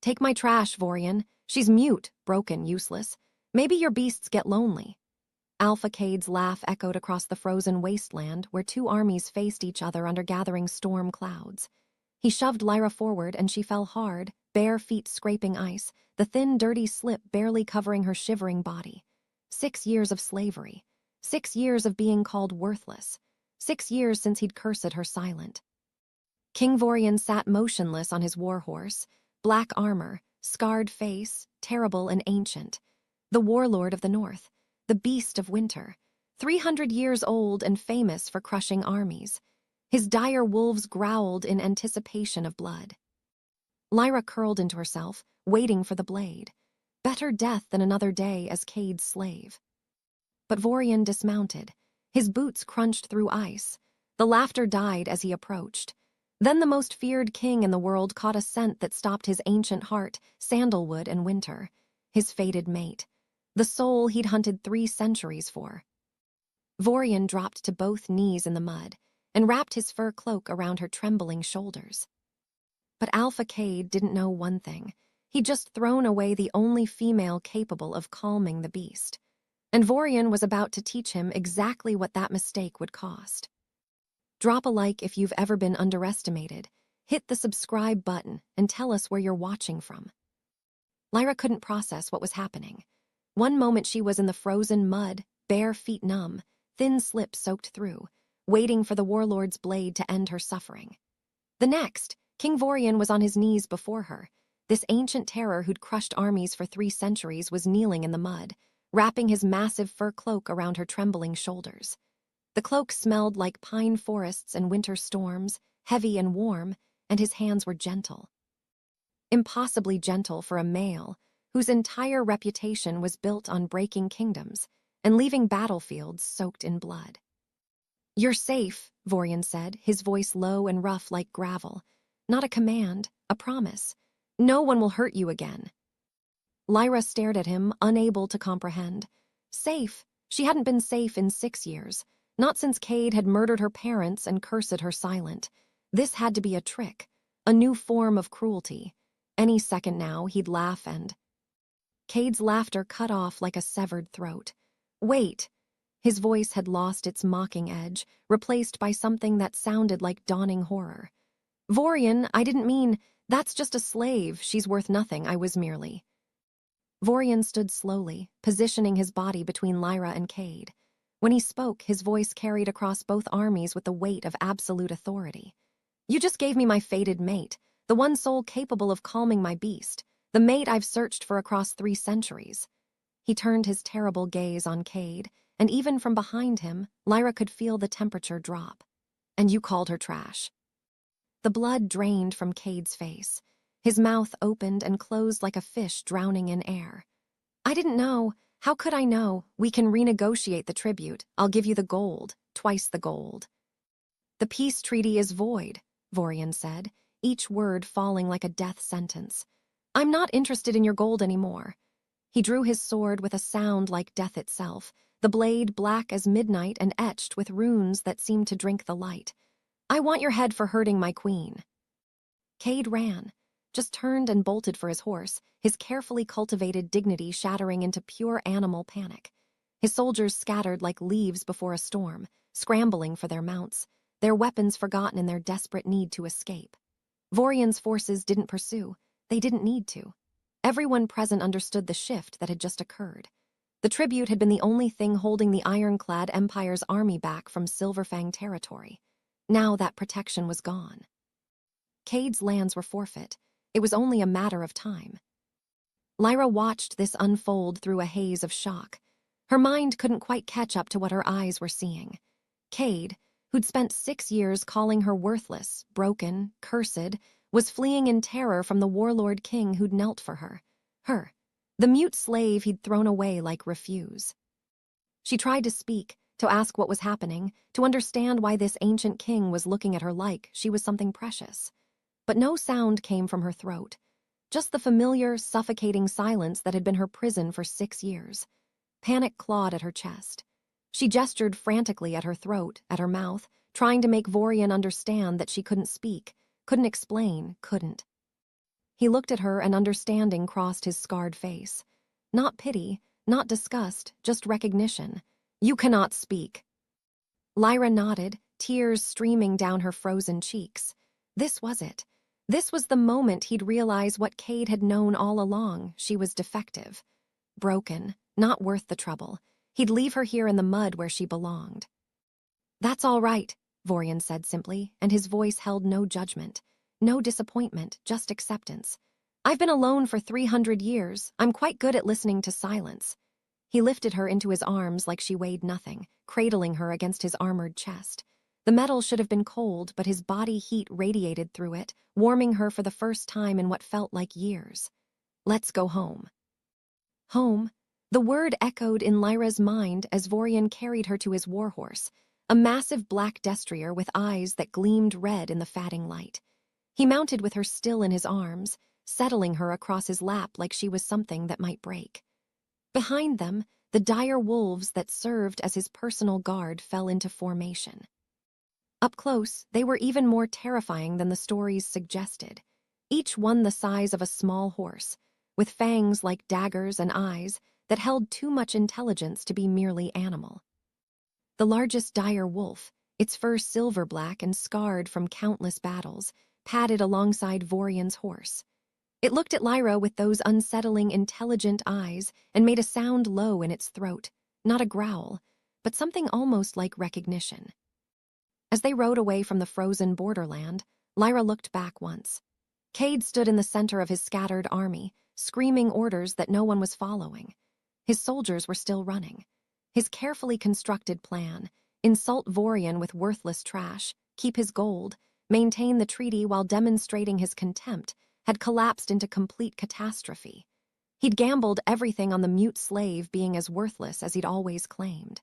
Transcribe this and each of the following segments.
Take my trash, Vorian. She's mute, broken, useless. Maybe your beasts get lonely. Alpha Cade's laugh echoed across the frozen wasteland where two armies faced each other under gathering storm clouds. He shoved Lyra forward and she fell hard, bare feet scraping ice, the thin, dirty slip barely covering her shivering body. 6 years of slavery. 6 years of being called worthless. 6 years since he'd cursed her silent. King Vorian sat motionless on his warhorse, black armor, scarred face, terrible and ancient. The warlord of the north, the beast of winter, 300 years old and famous for crushing armies. His dire wolves growled in anticipation of blood. Lyra curled into herself, waiting for the blade. Better death than another day as Cade's slave. But Vorian dismounted. His boots crunched through ice. The laughter died as he approached. Then the most feared king in the world caught a scent that stopped his ancient heart, sandalwood and winter. His fated mate. The soul he'd hunted 3 centuries for. Vorian dropped to both knees in the mud and wrapped his fur cloak around her trembling shoulders. But Alpha Cade didn't know one thing. He'd just thrown away the only female capable of calming the beast. And Vorian was about to teach him exactly what that mistake would cost. Drop a like if you've ever been underestimated. Hit the subscribe button and tell us where you're watching from. Lyra couldn't process what was happening. One moment she was in the frozen mud, bare feet numb, thin slip soaked through, waiting for the warlord's blade to end her suffering. The next, King Vorian was on his knees before her. This ancient terror who'd crushed armies for 3 centuries was kneeling in the mud, wrapping his massive fur cloak around her trembling shoulders. The cloak smelled like pine forests and winter storms, heavy and warm, and his hands were gentle. Impossibly gentle for a male, whose entire reputation was built on breaking kingdoms and leaving battlefields soaked in blood. "You're safe," Vorian said, his voice low and rough like gravel. Not a command, a promise. No one will hurt you again. Lyra stared at him, unable to comprehend. Safe? She hadn't been safe in 6 years. Not since Cade had murdered her parents and cursed her silent. This had to be a trick, a new form of cruelty. Any second now, he'd laugh and... Cade's laughter cut off like a severed throat. "Wait!" His voice had lost its mocking edge, replaced by something that sounded like dawning horror. "Vorian, I didn't mean... That's just a slave. She's worth nothing. I was merely..." Vorian stood slowly, positioning his body between Lyra and Cade. When he spoke, his voice carried across both armies with the weight of absolute authority. "You just gave me my fated mate, the one soul capable of calming my beast, the mate I've searched for across 3 centuries. He turned his terrible gaze on Cade, and even from behind him, Lyra could feel the temperature drop. "And you called her trash." The blood drained from Cade's face. His mouth opened and closed like a fish drowning in air. "I didn't know. How could I know? We can renegotiate the tribute. I'll give you the gold, twice the gold." "The peace treaty is void," Vorian said, each word falling like a death sentence. "I'm not interested in your gold anymore." He drew his sword with a sound like death itself, the blade black as midnight and etched with runes that seemed to drink the light. "I want your head for hurting my queen." Cade ran, just turned and bolted for his horse, his carefully cultivated dignity shattering into pure animal panic. His soldiers scattered like leaves before a storm, scrambling for their mounts, their weapons forgotten in their desperate need to escape. Vorian's forces didn't pursue. They didn't need to. Everyone present understood the shift that had just occurred. The tribute had been the only thing holding the ironclad Empire's army back from Silverfang territory. Now that protection was gone. Cade's lands were forfeit. It was only a matter of time. Lyra watched this unfold through a haze of shock. Her mind couldn't quite catch up to what her eyes were seeing. Cade, who'd spent 6 years calling her worthless, broken, cursed, was fleeing in terror from the warlord king who'd knelt for her. Her, the mute slave he'd thrown away like refuse. She tried to speak, to ask what was happening, to understand why this ancient king was looking at her like she was something precious. But no sound came from her throat, just the familiar, suffocating silence that had been her prison for 6 years. Panic clawed at her chest. She gestured frantically at her throat, at her mouth, trying to make Vorian understand that she couldn't speak, couldn't explain, couldn't. He looked at her and understanding crossed his scarred face. Not pity, not disgust, just recognition. You cannot speak. Lyra nodded, tears streaming down her frozen cheeks. This was it. This was the moment he'd realize what Cade had known all along. She was defective. Broken, not worth the trouble. He'd leave her here in the mud where she belonged. That's all right, Vorian said simply, and his voice held no judgment. No disappointment, just acceptance. I've been alone for 300 years. I'm quite good at listening to silence. He lifted her into his arms like she weighed nothing, cradling her against his armored chest. The metal should have been cold, but his body heat radiated through it, warming her for the first time in what felt like years. Let's go home. Home? The word echoed in Lyra's mind as Vorian carried her to his warhorse, a massive black destrier with eyes that gleamed red in the fatting light. He mounted with her still in his arms, settling her across his lap like she was something that might break. Behind them, the dire wolves that served as his personal guard fell into formation. Up close, they were even more terrifying than the stories suggested, each one the size of a small horse, with fangs like daggers and eyes that held too much intelligence to be merely animal. The largest dire wolf, its fur silver-black and scarred from countless battles, padded alongside Vorian's horse. It looked at Lyra with those unsettling, intelligent eyes and made a sound low in its throat, not a growl, but something almost like recognition. As they rode away from the frozen borderland, Lyra looked back once. Cade stood in the center of his scattered army, screaming orders that no one was following. His soldiers were still running. His carefully constructed plan, insult Vorian with worthless trash, keep his gold, maintain the treaty while demonstrating his contempt, had collapsed into complete catastrophe. He'd gambled everything on the mute slave being as worthless as he'd always claimed.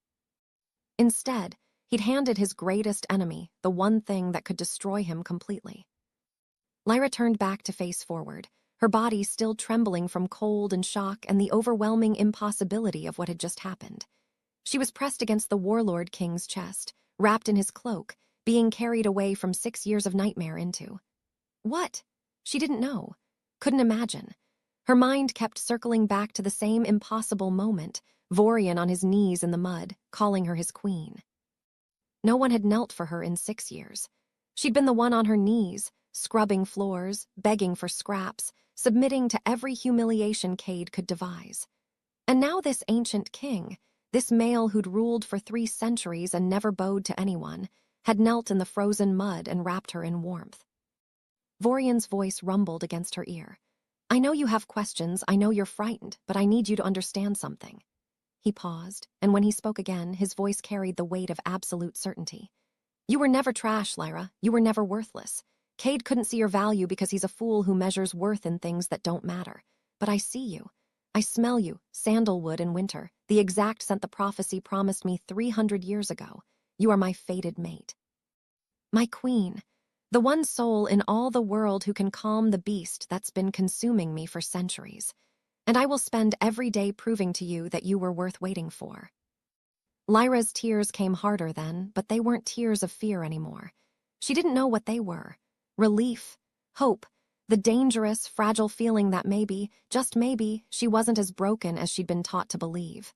Instead, he'd handed his greatest enemy the one thing that could destroy him completely. Lyra turned back to face forward, her body still trembling from cold and shock and the overwhelming impossibility of what had just happened. She was pressed against the warlord king's chest, wrapped in his cloak, being carried away from 6 years of nightmare into. What? She didn't know, couldn't imagine. Her mind kept circling back to the same impossible moment, Vorian on his knees in the mud, calling her his queen. No one had knelt for her in 6 years. She'd been the one on her knees, scrubbing floors, begging for scraps, submitting to every humiliation Cade could devise. And now this ancient king, this male who'd ruled for 3 centuries and never bowed to anyone, had knelt in the frozen mud and wrapped her in warmth. Vorian's voice rumbled against her ear. I know you have questions, I know you're frightened, but I need you to understand something. He paused, and when he spoke again, his voice carried the weight of absolute certainty. You were never trash, Lyra. You were never worthless. Cade couldn't see your value because he's a fool who measures worth in things that don't matter. But I see you. I smell you, sandalwood in winter, the exact scent the prophecy promised me 300 years ago. You are my fated mate. My queen. The one soul in all the world who can calm the beast that's been consuming me for centuries. And I will spend every day proving to you that you were worth waiting for. Lyra's tears came harder then, but they weren't tears of fear anymore. She didn't know what they were. Relief, hope, the dangerous, fragile feeling that maybe, just maybe, she wasn't as broken as she'd been taught to believe.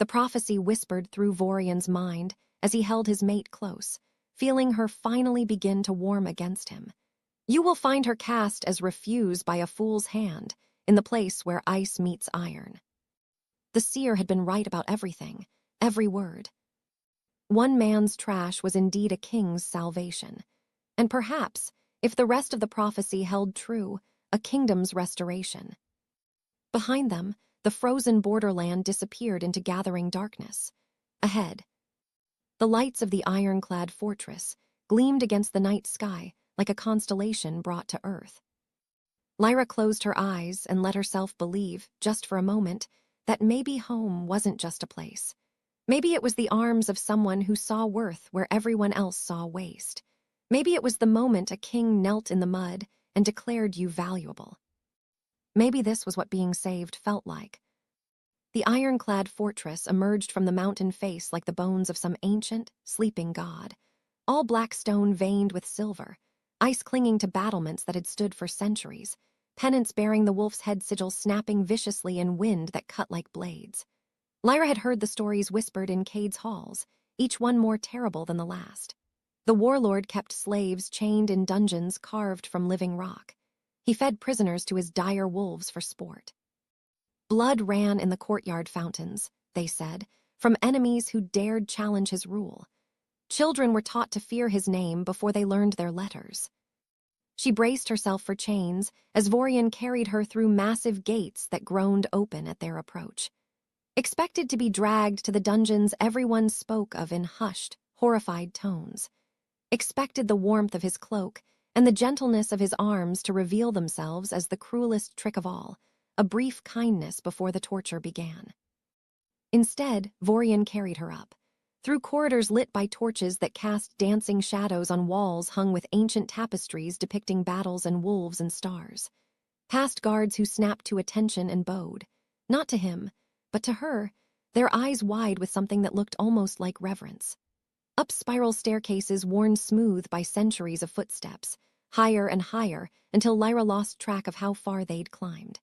The prophecy whispered through Vorian's mind as he held his mate close, feeling her finally begin to warm against him. You will find her cast as refuse by a fool's hand, in the place where ice meets iron. The seer had been right about everything, every word. One man's trash was indeed a king's salvation. And perhaps, if the rest of the prophecy held true, a kingdom's restoration. Behind them, the frozen borderland disappeared into gathering darkness. Ahead, the lights of the ironclad fortress gleamed against the night sky like a constellation brought to earth. Lyra closed her eyes and let herself believe, just for a moment, that maybe home wasn't just a place. Maybe it was the arms of someone who saw worth where everyone else saw waste. Maybe it was the moment a king knelt in the mud and declared you valuable. Maybe this was what being saved felt like. The ironclad fortress emerged from the mountain face like the bones of some ancient, sleeping god. All black stone veined with silver, ice clinging to battlements that had stood for centuries, pennants bearing the wolf's head sigil snapping viciously in wind that cut like blades. Lyra had heard the stories whispered in Cade's halls, each one more terrible than the last. The warlord kept slaves chained in dungeons carved from living rock. He fed prisoners to his dire wolves for sport. Blood ran in the courtyard fountains, they said, from enemies who dared challenge his rule. Children were taught to fear his name before they learned their letters. She braced herself for chains as Vorian carried her through massive gates that groaned open at their approach. Expected to be dragged to the dungeons everyone spoke of in hushed, horrified tones. Expected the warmth of his cloak and the gentleness of his arms to reveal themselves as the cruelest trick of all, a brief kindness before the torture began. Instead, Vorian carried her up, through corridors lit by torches that cast dancing shadows on walls hung with ancient tapestries depicting battles and wolves and stars. Past guards who snapped to attention and bowed, not to him, but to her, their eyes wide with something that looked almost like reverence. Up spiral staircases worn smooth by centuries of footsteps, higher and higher until Lyra lost track of how far they'd climbed.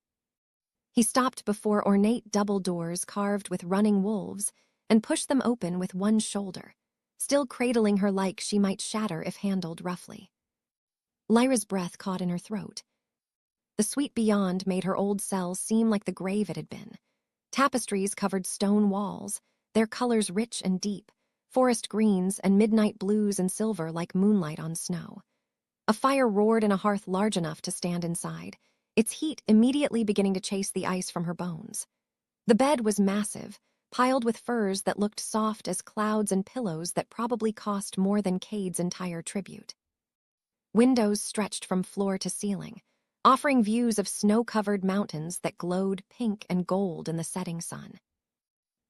He stopped before ornate double doors carved with running wolves and pushed them open with one shoulder, still cradling her like she might shatter if handled roughly. Lyra's breath caught in her throat. The suite beyond made her old cell seem like the grave it had been. Tapestries covered stone walls, their colors rich and deep, forest greens and midnight blues and silver like moonlight on snow. A fire roared in a hearth large enough to stand inside, its heat immediately beginning to chase the ice from her bones. The bed was massive, piled with furs that looked soft as clouds and pillows that probably cost more than Cade's entire tribute. Windows stretched from floor to ceiling, offering views of snow-covered mountains that glowed pink and gold in the setting sun.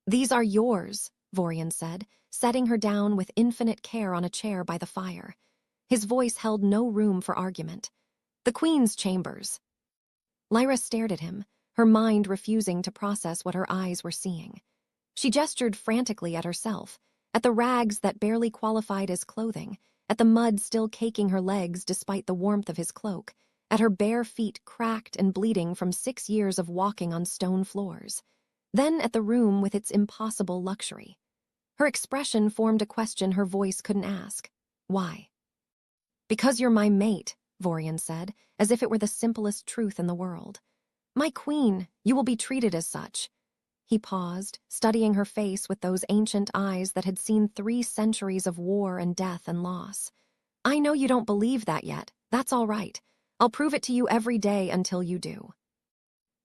"These are yours," Vorian said, setting her down with infinite care on a chair by the fire. His voice held no room for argument. "The Queen's chambers." Lyra stared at him, her mind refusing to process what her eyes were seeing. She gestured frantically at herself, at the rags that barely qualified as clothing, at the mud still caking her legs despite the warmth of his cloak, at her bare feet cracked and bleeding from 6 years of walking on stone floors, then at the room with its impossible luxury. Her expression formed a question her voice couldn't ask. Why? "Because you're my mate," Vorian said, as if it were the simplest truth in the world. "My queen, you will be treated as such." He paused, studying her face with those ancient eyes that had seen 3 centuries of war and death and loss. "I know you don't believe that yet. That's all right. I'll prove it to you every day until you do."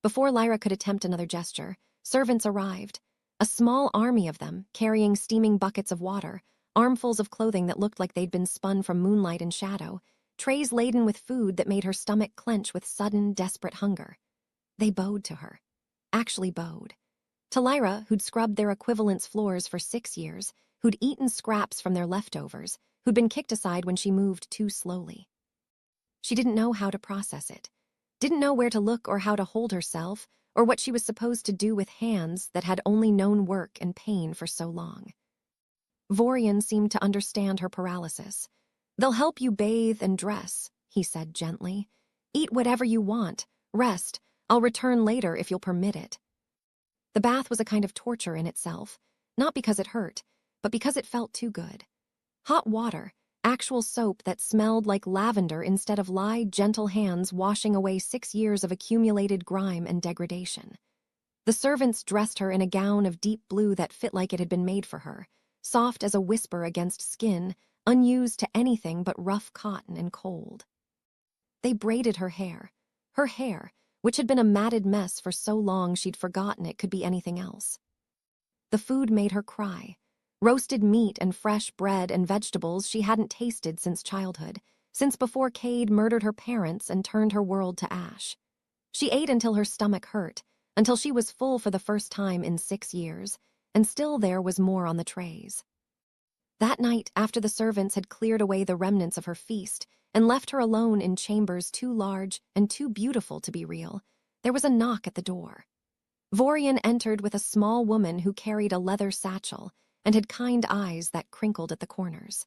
Before Lyra could attempt another gesture, servants arrived. A small army of them, carrying steaming buckets of water, armfuls of clothing that looked like they'd been spun from moonlight and shadow, trays laden with food that made her stomach clench with sudden, desperate hunger. They bowed to her. Actually bowed. To Lyra, who'd scrubbed their equivalent's floors for 6 years, who'd eaten scraps from their leftovers, who'd been kicked aside when she moved too slowly. She didn't know how to process it, didn't know where to look or how to hold herself, or what she was supposed to do with hands that had only known work and pain for so long. Vorian seemed to understand her paralysis. "They'll help you bathe and dress," he said gently. "Eat whatever you want, rest, I'll return later if you'll permit it." The bath was a kind of torture in itself, not because it hurt, but because it felt too good. Hot water, actual soap that smelled like lavender instead of light, gentle hands washing away 6 years of accumulated grime and degradation. The servants dressed her in a gown of deep blue that fit like it had been made for her, soft as a whisper against skin, unused to anything but rough cotton and cold. They braided her hair, which had been a matted mess for so long she'd forgotten it could be anything else. The food made her cry. Roasted meat and fresh bread and vegetables she hadn't tasted since childhood, since before Cade murdered her parents and turned her world to ash. She ate until her stomach hurt, until she was full for the first time in 6 years, and still there was more on the trays. That night, after the servants had cleared away the remnants of her feast and left her alone in chambers too large and too beautiful to be real, there was a knock at the door. Vorian entered with a small woman who carried a leather satchel and had kind eyes that crinkled at the corners.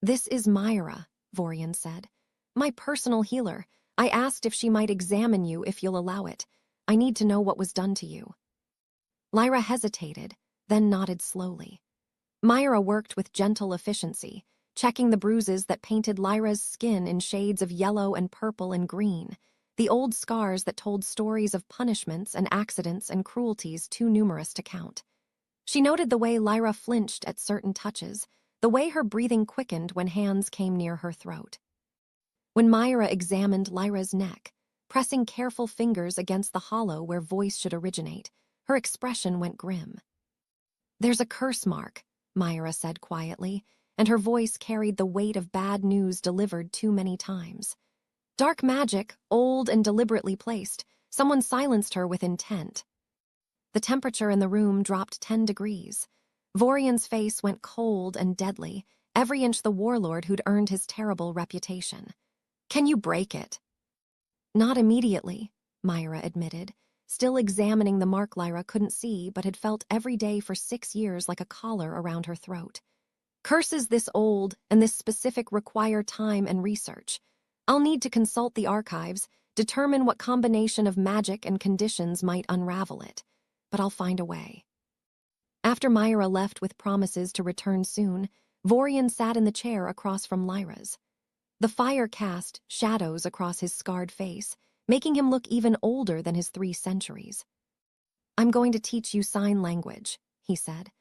"This is Myra," Vorian said. "My personal healer. I asked if she might examine you if you'll allow it. I need to know what was done to you." Lyra hesitated, then nodded slowly. Myra worked with gentle efficiency, checking the bruises that painted Lyra's skin in shades of yellow and purple and green, the old scars that told stories of punishments and accidents and cruelties too numerous to count. She noted the way Lyra flinched at certain touches, the way her breathing quickened when hands came near her throat. When Myra examined Lyra's neck, pressing careful fingers against the hollow where voice should originate, her expression went grim. "There's a curse mark," Myra said quietly, and her voice carried the weight of bad news delivered too many times. "Dark magic, old and deliberately placed. Someone silenced her with intent." The temperature in the room dropped 10 degrees. Vorian's face went cold and deadly, every inch the warlord who'd earned his terrible reputation. "Can you break it?" "Not immediately," Myra admitted, still examining the mark Lyra couldn't see but had felt every day for 6 years like a collar around her throat. "Curses this old and this specific require time and research. I'll need to consult the archives, determine what combination of magic and conditions might unravel it, but I'll find a way." After Myra left with promises to return soon, Vorian sat in the chair across from Lyra's. The fire cast shadows across his scarred face, making him look even older than his 3 centuries. "I'm going to teach you sign language," he said.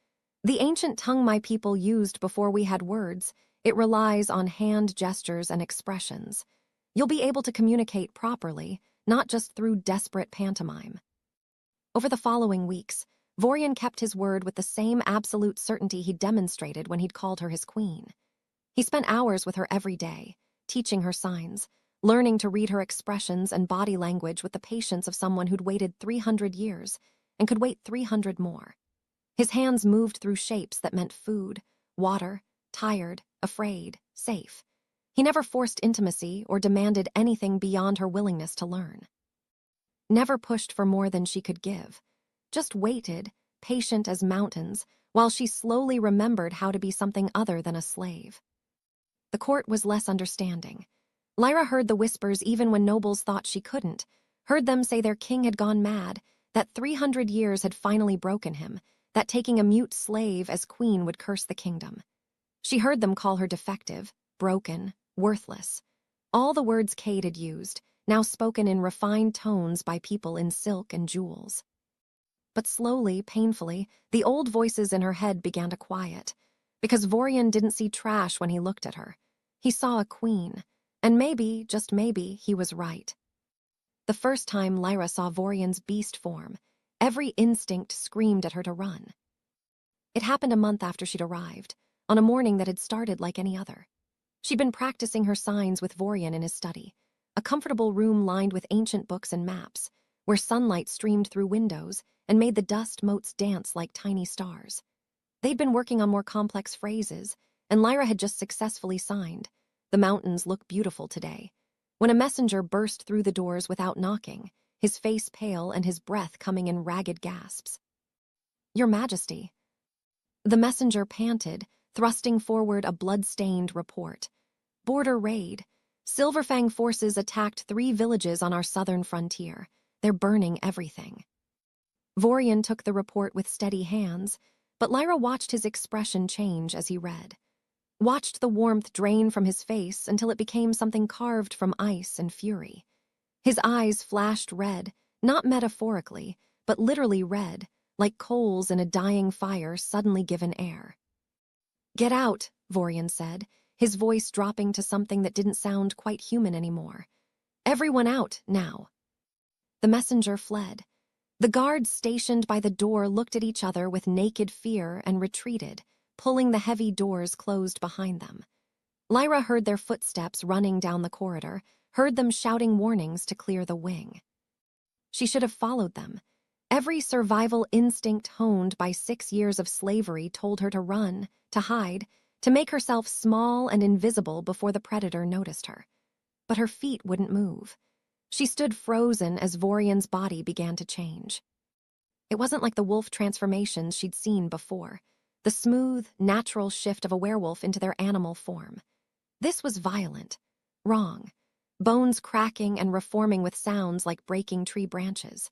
"The ancient tongue my people used before we had words. It relies on hand gestures and expressions. You'll be able to communicate properly, not just through desperate pantomime." Over the following weeks, Vorian kept his word with the same absolute certainty he'd demonstrated when he'd called her his queen. He spent hours with her every day, teaching her signs, learning to read her expressions and body language with the patience of someone who'd waited 300 years and could wait 300 more. His hands moved through shapes that meant food, water, tired, afraid, safe. He never forced intimacy or demanded anything beyond her willingness to learn. Never pushed for more than she could give. Just waited, patient as mountains, while she slowly remembered how to be something other than a slave. The court was less understanding. Lyra heard the whispers even when nobles thought she couldn't, heard them say their king had gone mad, that 300 years had finally broken him, that taking a mute slave as queen would curse the kingdom. She heard them call her defective, broken, worthless. All the words Cade had used, now spoken in refined tones by people in silk and jewels. But slowly, painfully, the old voices in her head began to quiet, because Vorian didn't see trash when he looked at her. He saw a queen, and maybe, just maybe, he was right. The first time Lyra saw Vorian's beast form, every instinct screamed at her to run. It happened a month after she'd arrived, on a morning that had started like any other. She'd been practicing her signs with Vorian in his study, a comfortable room lined with ancient books and maps, where sunlight streamed through windows and made the dust motes dance like tiny stars. They'd been working on more complex phrases, and Lyra had just successfully signed, "The mountains look beautiful today," when a messenger burst through the doors without knocking, his face pale and his breath coming in ragged gasps. "Your Majesty." The messenger panted, thrusting forward a blood-stained report. "Border raid. Silverfang forces attacked 3 villages on our southern frontier. They're burning everything." Vorian took the report with steady hands, but Lyra watched his expression change as he read. Watched the warmth drain from his face until it became something carved from ice and fury. His eyes flashed red, not metaphorically, but literally red, like coals in a dying fire suddenly given air. "Get out," Vorian said, his voice dropping to something that didn't sound quite human anymore. "Everyone out, now." The messenger fled. The guards stationed by the door looked at each other with naked fear and retreated, pulling the heavy doors closed behind them. Lyra heard their footsteps running down the corridor, heard them shouting warnings to clear the wing. She should have followed them. Every survival instinct honed by 6 years of slavery told her to run, to hide, to make herself small and invisible before the predator noticed her. But her feet wouldn't move. She stood frozen as Vorian's body began to change. It wasn't like the wolf transformations she'd seen before, the smooth, natural shift of a werewolf into their animal form. This was violent, wrong. bones cracking and reforming with sounds like breaking tree branches,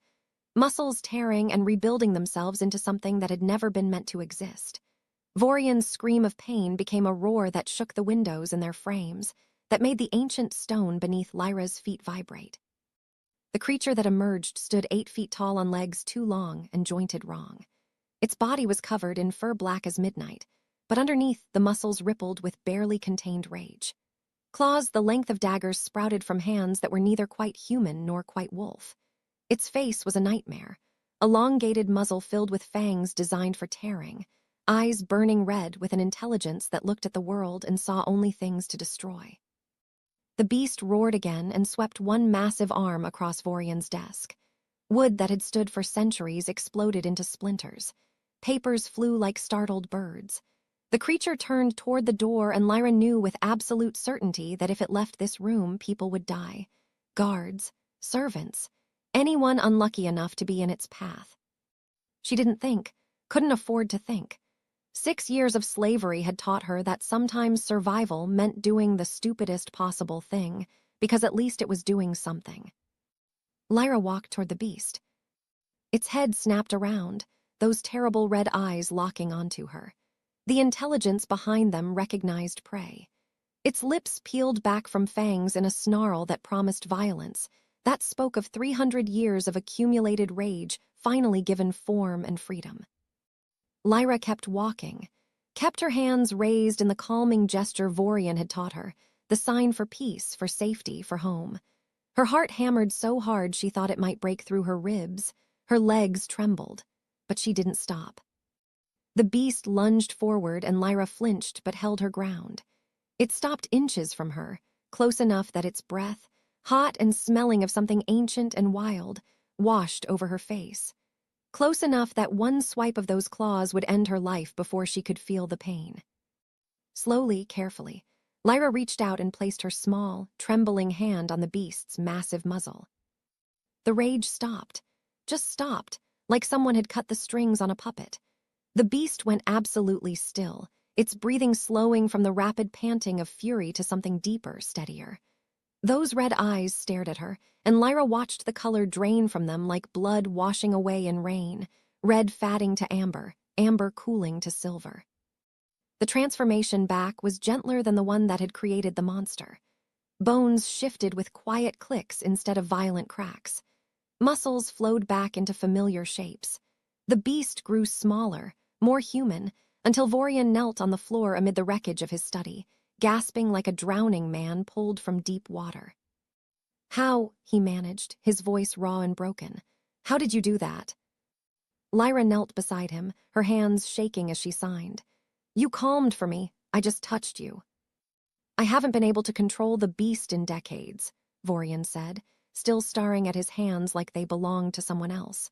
muscles tearing and rebuilding themselves into something that had never been meant to exist. Vorian's scream of pain became a roar that shook the windows in their frames, that made the ancient stone beneath Lyra's feet vibrate. The creature that emerged stood 8 feet tall on legs too long and jointed wrong. Its body was covered in fur black as midnight, but underneath the muscles rippled with barely contained rage. Claws the length of daggers sprouted from hands that were neither quite human nor quite wolf. Its face was a nightmare, elongated muzzle filled with fangs designed for tearing, eyes burning red with an intelligence that looked at the world and saw only things to destroy. The beast roared again and swept one massive arm across Vorian's desk. Wood that had stood for centuries exploded into splinters. Papers flew like startled birds. The creature turned toward the door, and Lyra knew with absolute certainty that if it left this room, people would die. Guards, servants, anyone unlucky enough to be in its path. She didn't think, couldn't afford to think. 6 years of slavery had taught her that sometimes survival meant doing the stupidest possible thing, because at least it was doing something. Lyra walked toward the beast. Its head snapped around, those terrible red eyes locking onto her. The intelligence behind them recognized prey. Its lips peeled back from fangs in a snarl that promised violence, that spoke of 300 years of accumulated rage finally given form and freedom. Lyra kept walking, kept her hands raised in the calming gesture Vorian had taught her, the sign for peace, for safety, for home. Her heart hammered so hard she thought it might break through her ribs. Her legs trembled, but she didn't stop. The beast lunged forward and Lyra flinched but held her ground. It stopped inches from her, close enough that its breath, hot and smelling of something ancient and wild, washed over her face. Close enough that one swipe of those claws would end her life before she could feel the pain. Slowly, carefully, Lyra reached out and placed her small, trembling hand on the beast's massive muzzle. The rage stopped, just stopped, like someone had cut the strings on a puppet. The beast went absolutely still, its breathing slowing from the rapid panting of fury to something deeper, steadier. Those red eyes stared at her, and Lyra watched the color drain from them like blood washing away in rain, red fatting to amber, amber cooling to silver. The transformation back was gentler than the one that had created the monster. Bones shifted with quiet clicks instead of violent cracks. Muscles flowed back into familiar shapes. The beast grew smaller, more human, until Vorian knelt on the floor amid the wreckage of his study, gasping like a drowning man pulled from deep water. "How," he managed, his voice raw and broken. "How did you do that?" Lyra knelt beside him, her hands shaking as she signed. "You calmed for me, I just touched you." "I haven't been able to control the beast in decades," Vorian said, still staring at his hands like they belonged to someone else.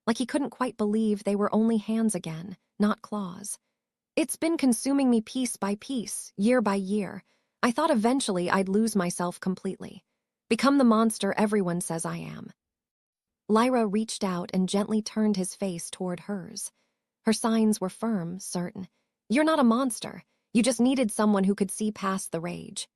Like he couldn't quite believe they were only hands again, not claws. "It's been consuming me piece by piece, year by year. I thought eventually I'd lose myself completely. Become the monster everyone says I am." Lyra reached out and gently turned his face toward hers. Her signs were firm, certain. "You're not a monster. You just needed someone who could see past the rage."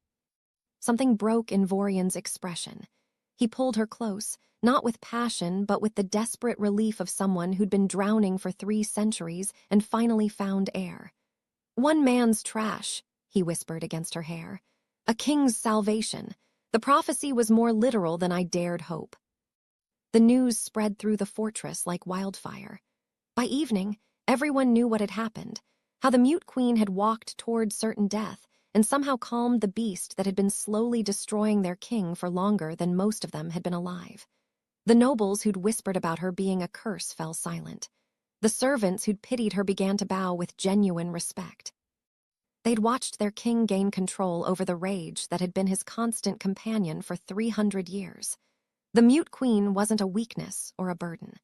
Something broke in Vorian's expression. He pulled her close, not with passion, but with the desperate relief of someone who'd been drowning for 3 centuries and finally found air. "One man's trash," he whispered against her hair. "A king's salvation. The prophecy was more literal than I dared hope." The news spread through the fortress like wildfire. By evening, everyone knew what had happened, how the Mute Queen had walked toward certain death and somehow calmed the beast that had been slowly destroying their king for longer than most of them had been alive. The nobles who'd whispered about her being a curse fell silent. The servants who'd pitied her began to bow with genuine respect. They'd watched their king gain control over the rage that had been his constant companion for 300 years. The Mute Queen wasn't a weakness or a burden.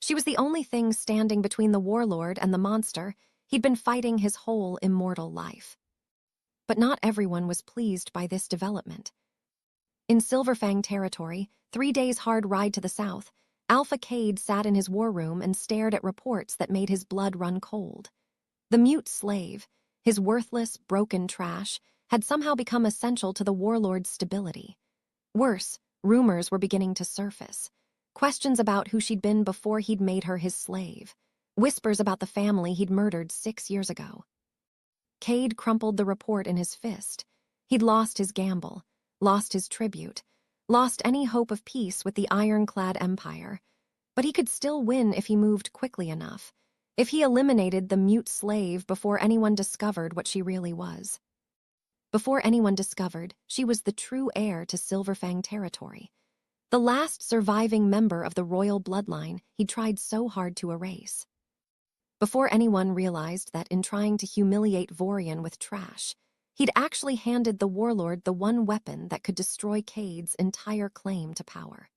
She was the only thing standing between the warlord and the monster he'd been fighting his whole immortal life. But not everyone was pleased by this development. In Silverfang territory, 3 days' hard ride to the south, Alpha Cade sat in his war room and stared at reports that made his blood run cold. The mute slave, his worthless, broken trash, had somehow become essential to the warlord's stability. Worse, rumors were beginning to surface. Questions about who she'd been before he'd made her his slave. Whispers about the family he'd murdered 6 years ago. Cade crumpled the report in his fist. He'd lost his gamble, lost his tribute, lost any hope of peace with the ironclad empire. But he could still win if he moved quickly enough, if he eliminated the mute slave before anyone discovered what she really was. Before anyone discovered, she was the true heir to Silverfang territory, the last surviving member of the royal bloodline he'd tried so hard to erase. Before anyone realized that in trying to humiliate Vorian with trash, he'd actually handed the warlord the one weapon that could destroy Cade's entire claim to power.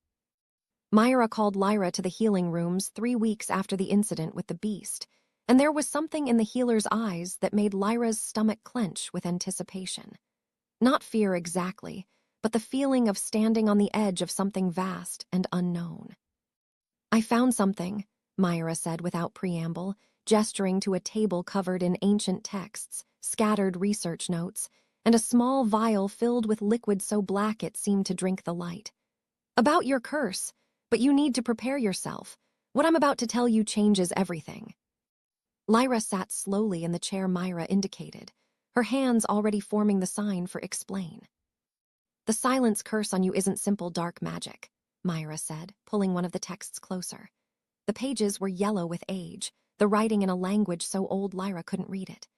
Myra called Lyra to the healing rooms 3 weeks after the incident with the beast, and there was something in the healer's eyes that made Lyra's stomach clench with anticipation. Not fear exactly, but the feeling of standing on the edge of something vast and unknown. "I found something," Myra said without preamble, gesturing to a table covered in ancient texts, scattered research notes, and a small vial filled with liquid so black it seemed to drink the light. "About your curse, but you need to prepare yourself. What I'm about to tell you changes everything." Lyra sat slowly in the chair Myra indicated, her hands already forming the sign for explain. "The silence curse on you isn't simple dark magic," Myra said, pulling one of the texts closer. The pages were yellow with age, the writing in a language so old Lyra couldn't read it.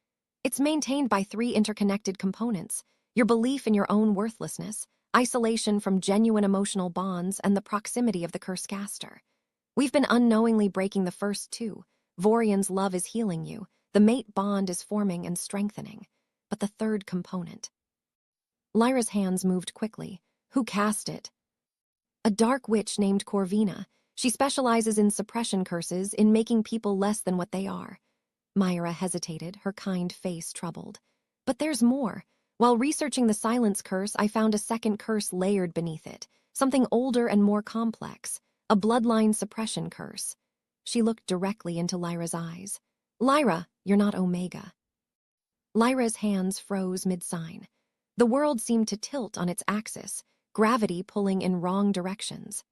"It's maintained by 3 interconnected components: your belief in your own worthlessness, isolation from genuine emotional bonds, and the proximity of the curse caster. We've been unknowingly breaking the first 2. Vorian's love is healing you, the mate bond is forming and strengthening. But the 3rd component..." Lyra's hands moved quickly. "Who cast it?" "A dark witch named Corvina. She specializes in suppression curses, in making people less than what they are." Myra hesitated, her kind face troubled. "But there's more. While researching the silence curse, I found a second curse layered beneath it, something older and more complex, a bloodline suppression curse." She looked directly into Lyra's eyes. "Lyra, you're not Omega." Lyra's hands froze mid-sign. The world seemed to tilt on its axis, gravity pulling in wrong directions.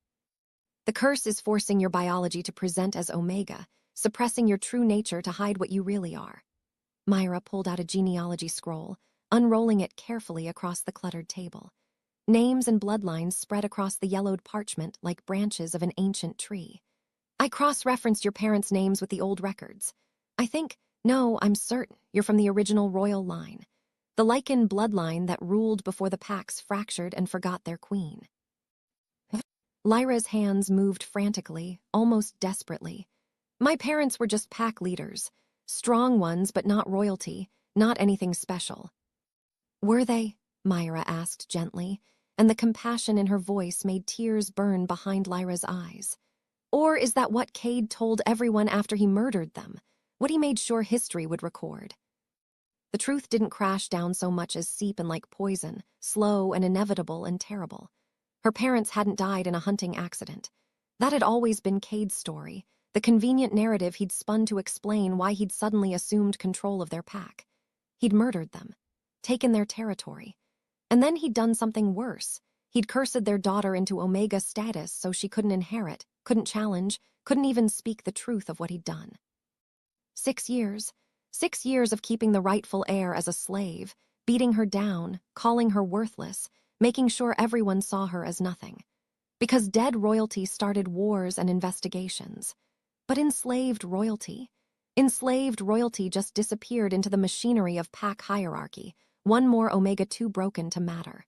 "The curse is forcing your biology to present as Omega, suppressing your true nature to hide what you really are." Myra pulled out a genealogy scroll, unrolling it carefully across the cluttered table. Names and bloodlines spread across the yellowed parchment like branches of an ancient tree. "I cross-referenced your parents' names with the old records. I'm certain you're from the original royal line, the Lycan bloodline that ruled before the Pax fractured and forgot their queen." Lyra's hands moved frantically, almost desperately. "My parents were just pack leaders. Strong ones, but not royalty, not anything special." "Were they?" Myra asked gently, and the compassion in her voice made tears burn behind Lyra's eyes. "Or is that what Cade told everyone after he murdered them? What he made sure history would record?" The truth didn't crash down so much as seep in like poison, slow and inevitable and terrible. Her parents hadn't died in a hunting accident. That had always been Cade's story, the convenient narrative he'd spun to explain why he'd suddenly assumed control of their pack. He'd murdered them, taken their territory. And then he'd done something worse. He'd cursed their daughter into Omega status so she couldn't inherit, couldn't challenge, couldn't even speak the truth of what he'd done. 6 years. 6 years of keeping the rightful heir as a slave, beating her down, calling her worthless, making sure everyone saw her as nothing. Because dead royalty started wars and investigations. But enslaved royalty just disappeared into the machinery of pack hierarchy, one more Omega-2 broken to matter.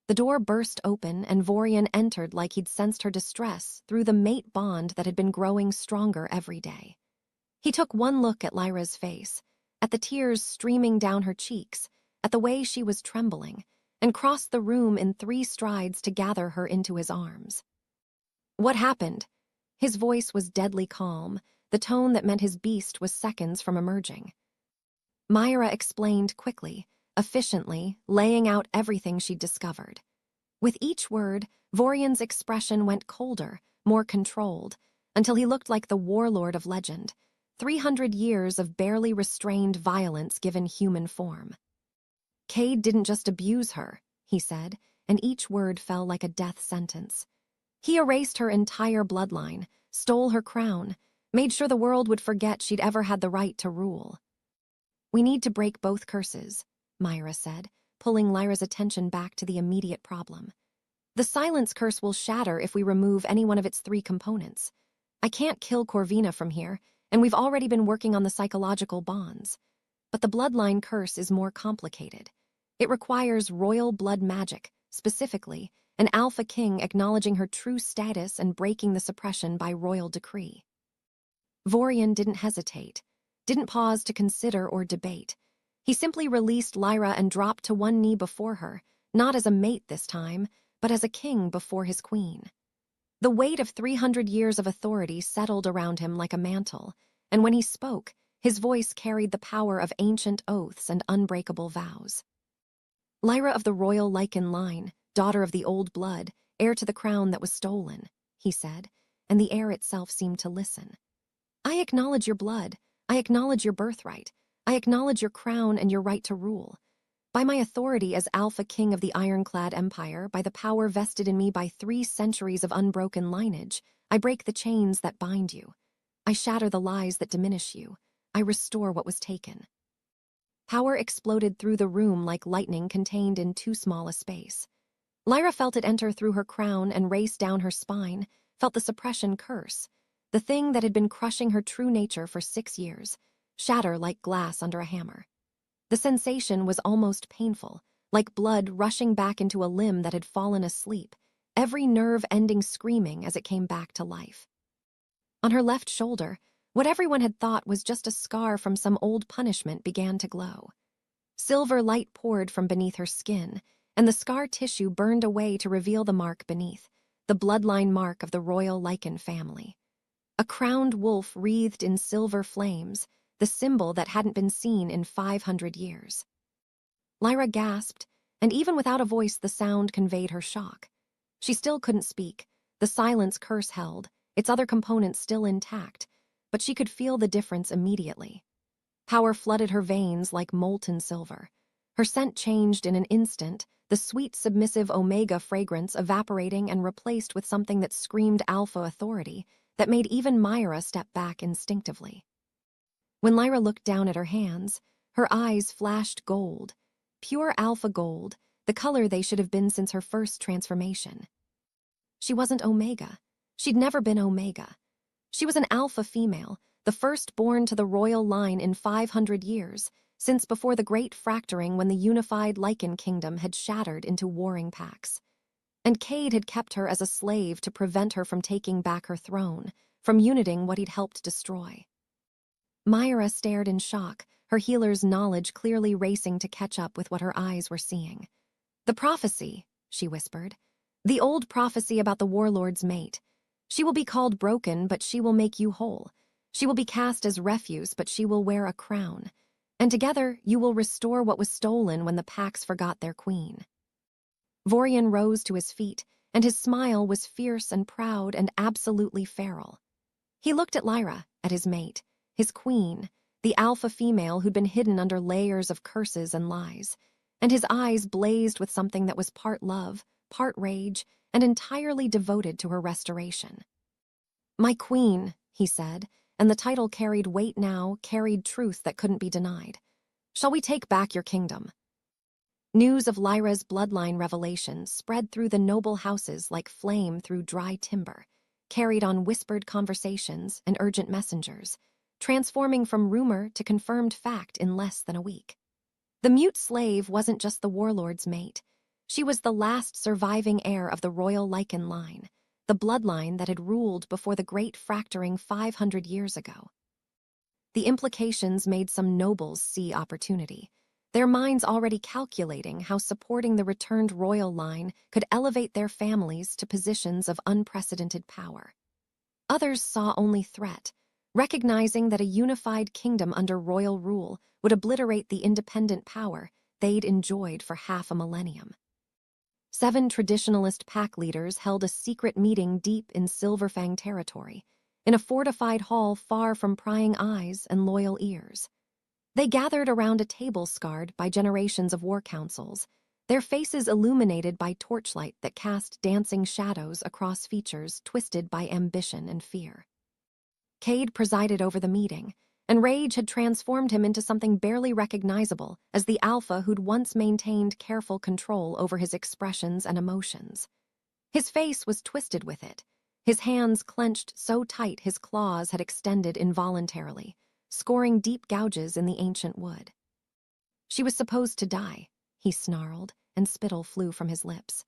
The door burst open and Vorian entered like he'd sensed her distress through the mate bond that had been growing stronger every day. He took one look at Lyra's face, at the tears streaming down her cheeks, at the way she was trembling, and crossed the room in 3 strides to gather her into his arms. "What happened?" His voice was deadly calm, the tone that meant his beast was seconds from emerging. Myra explained quickly, efficiently, laying out everything she'd discovered. With each word, Vorian's expression went colder, more controlled, until he looked like the warlord of legend. 300 years of barely restrained violence given human form. "Cade didn't just abuse her," he said. and each word fell like a death sentence. He erased her entire bloodline, stole her crown, made sure the world would forget she'd ever had the right to rule. "We need to break both curses," Myra said, pulling Lyra's attention back to the immediate problem. "The silence curse will shatter if we remove any one of its 3 components. I can't kill Corvina from here, and we've already been working on the psychological bonds. But the bloodline curse is more complicated. It requires royal blood magic, specifically, an Alpha King acknowledging her true status and breaking the suppression by royal decree." Vorian didn't hesitate, didn't pause to consider or debate. He simply released Lyra and dropped to one knee before her, not as a mate this time, but as a king before his queen. The weight of 300 years of authority settled around him like a mantle, and when he spoke, his voice carried the power of ancient oaths and unbreakable vows. "Lyra of the royal Lycan line, daughter of the old blood, heir to the crown that was stolen," he said, and the air itself seemed to listen. "I acknowledge your blood. I acknowledge your birthright. I acknowledge your crown and your right to rule. By my authority as Alpha King of the Ironclad Empire, by the power vested in me by 3 centuries of unbroken lineage, I break the chains that bind you. I shatter the lies that diminish you. I restore what was taken." Power exploded through the room like lightning contained in too small a space. Lyra felt it enter through her crown and race down her spine, felt the suppression curse, the thing that had been crushing her true nature for 6 years, shatter like glass under a hammer. The sensation was almost painful, like blood rushing back into a limb that had fallen asleep, every nerve ending screaming as it came back to life. On her left shoulder, what everyone had thought was just a scar from some old punishment began to glow. Silver light poured from beneath her skin, and the scar tissue burned away to reveal the mark beneath, the bloodline mark of the royal Lycan family. A crowned wolf wreathed in silver flames, the symbol that hadn't been seen in 500 years. Lyra gasped, and even without a voice the sound conveyed her shock. She still couldn't speak, the silence curse held, its other components still intact, but she could feel the difference immediately. Power flooded her veins like molten silver. Her scent changed in an instant, the sweet submissive omega fragrance evaporating and replaced with something that screamed alpha authority, that made even Myra step back instinctively. When Lyra looked down at her hands, her eyes flashed gold, pure alpha gold, the color they should have been since her first transformation. She wasn't Omega. She'd never been Omega. She was an alpha female, the first born to the royal line in 500 years, since before the great fracturing when the unified Lycan kingdom had shattered into warring packs. And Cade had kept her as a slave to prevent her from taking back her throne, from uniting what he'd helped destroy. Myra stared in shock, her healer's knowledge clearly racing to catch up with what her eyes were seeing. "The prophecy," she whispered. "The old prophecy about the warlord's mate. She will be called broken, but she will make you whole. She will be cast as refuse, but she will wear a crown. And together you will restore what was stolen when the packs forgot their queen." Vorian rose to his feet, and his smile was fierce and proud and absolutely feral. He looked at Lyra, at his mate, his queen, the alpha female who'd been hidden under layers of curses and lies, and his eyes blazed with something that was part love, part rage, and entirely devoted to her restoration. "My queen," he said, and the title carried weight now, carried truth that couldn't be denied. "Shall we take back your kingdom?" News of Lyra's bloodline revelation spread through the noble houses like flame through dry timber, carried on whispered conversations and urgent messengers, transforming from rumor to confirmed fact in less than a week. The mute slave wasn't just the warlord's mate. She was the last surviving heir of the royal Lycan line, the bloodline that had ruled before the great fracturing 500 years ago. The implications made some nobles see opportunity, their minds already calculating how supporting the returned royal line could elevate their families to positions of unprecedented power. Others saw only threat, recognizing that a unified kingdom under royal rule would obliterate the independent power they'd enjoyed for half a millennium. 7 traditionalist pack leaders held a secret meeting deep in Silverfang territory, in a fortified hall far from prying eyes and loyal ears. They gathered around a table scarred by generations of war councils, their faces illuminated by torchlight that cast dancing shadows across features twisted by ambition and fear. Cade presided over the meeting, and rage had transformed him into something barely recognizable as the Alpha who'd once maintained careful control over his expressions and emotions. His face was twisted with it, his hands clenched so tight his claws had extended involuntarily, scoring deep gouges in the ancient wood. She was supposed to die, he snarled, and spittle flew from his lips.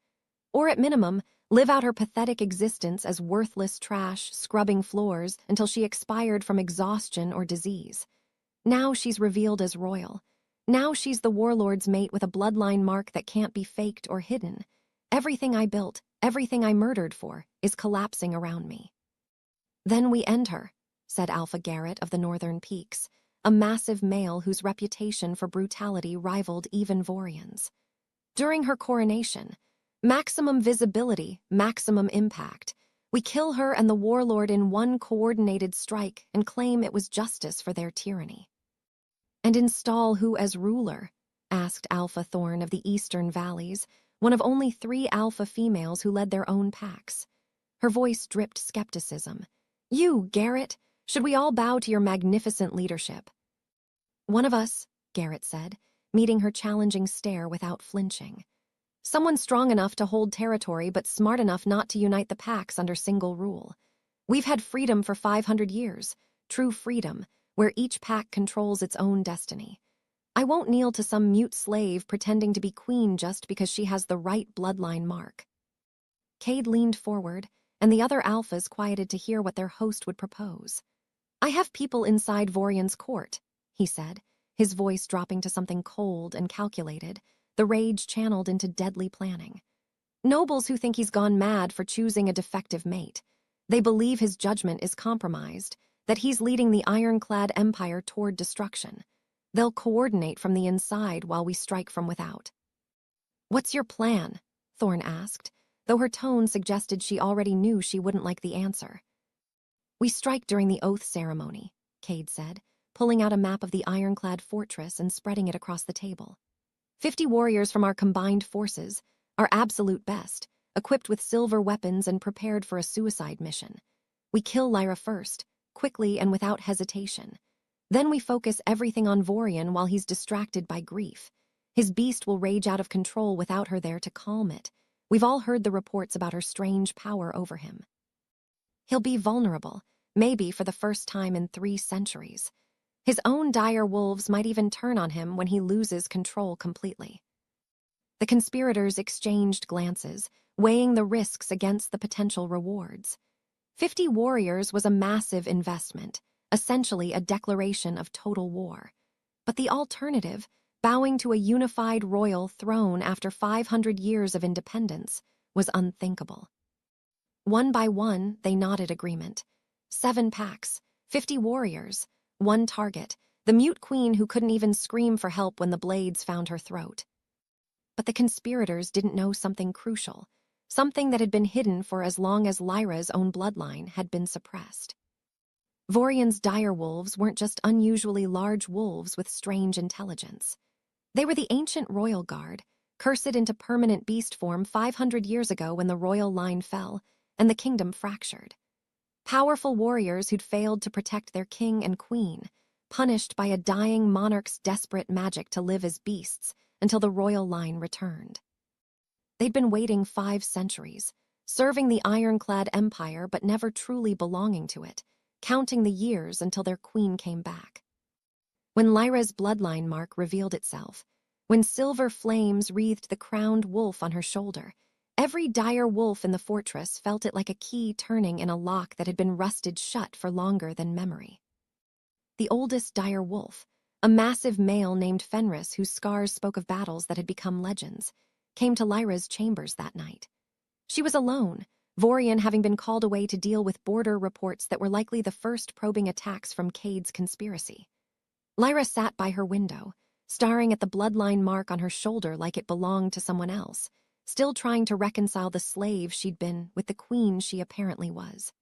Or at minimum, live out her pathetic existence as worthless trash scrubbing floors until she expired from exhaustion or disease. Now she's revealed as royal. Now she's the warlord's mate with a bloodline mark that can't be faked or hidden. Everything I built, everything I murdered for, is collapsing around me. Then we end her, said Alpha Garrett of the Northern Peaks, a massive male whose reputation for brutality rivaled even Vorian's. During her coronation, maximum visibility, maximum impact. We kill her and the warlord in one coordinated strike and claim it was justice for their tyranny. And install who as ruler? Asked Alpha Thorn of the Eastern Valleys, one of only 3 alpha females who led their own packs. Her voice dripped skepticism. You, Garrett, should we all bow to your magnificent leadership? One of us, Garrett said, meeting her challenging stare without flinching. Someone strong enough to hold territory but smart enough not to unite the packs under single rule. We've had freedom for 500 years, true freedom, where each pack controls its own destiny. I won't kneel to some mute slave pretending to be queen just because she has the right bloodline mark. Cade leaned forward, and the other alphas quieted to hear what their host would propose. I have people inside Vorian's court, he said, his voice dropping to something cold and calculated, the rage channeled into deadly planning. Nobles who think he's gone mad for choosing a defective mate. They believe his judgment is compromised, that he's leading the ironclad empire toward destruction. They'll coordinate from the inside while we strike from without. What's your plan? Thorn asked, though her tone suggested she already knew she wouldn't like the answer. We strike during the oath ceremony, Cade said, pulling out a map of the ironclad fortress and spreading it across the table. 50 warriors from our combined forces, our absolute best, equipped with silver weapons and prepared for a suicide mission. We kill Lyra first, quickly and without hesitation. Then we focus everything on Vorian while he's distracted by grief. His beast will rage out of control without her there to calm it. We've all heard the reports about her strange power over him. He'll be vulnerable, maybe for the first time in 3 centuries. His own dire wolves might even turn on him when he loses control completely. The conspirators exchanged glances, weighing the risks against the potential rewards. 50 warriors was a massive investment, essentially a declaration of total war. But the alternative, bowing to a unified royal throne after 500 years of independence, was unthinkable. One by one, they nodded agreement. 7 packs, 50 warriors, 1 target, the mute queen who couldn't even scream for help when the blades found her throat. But the conspirators didn't know something crucial, something that had been hidden for as long as Lyra's own bloodline had been suppressed. Vorian's dire wolves weren't just unusually large wolves with strange intelligence. They were the ancient royal guard, cursed into permanent beast form 500 years ago when the royal line fell and the kingdom fractured. Powerful warriors who'd failed to protect their king and queen, punished by a dying monarch's desperate magic to live as beasts until the royal line returned. They'd been waiting 5 centuries, serving the ironclad empire but never truly belonging to it, counting the years until their queen came back. When Lyra's bloodline mark revealed itself, when silver flames wreathed the crowned wolf on her shoulder, every dire wolf in the fortress felt it like a key turning in a lock that had been rusted shut for longer than memory. The oldest dire wolf, a massive male named Fenris whose scars spoke of battles that had become legends, came to Lyra's chambers that night. She was alone, Vorian having been called away to deal with border reports that were likely the first probing attacks from Cade's conspiracy. Lyra sat by her window, staring at the bloodline mark on her shoulder like it belonged to someone else, still trying to reconcile the slave she'd been with the queen she apparently was.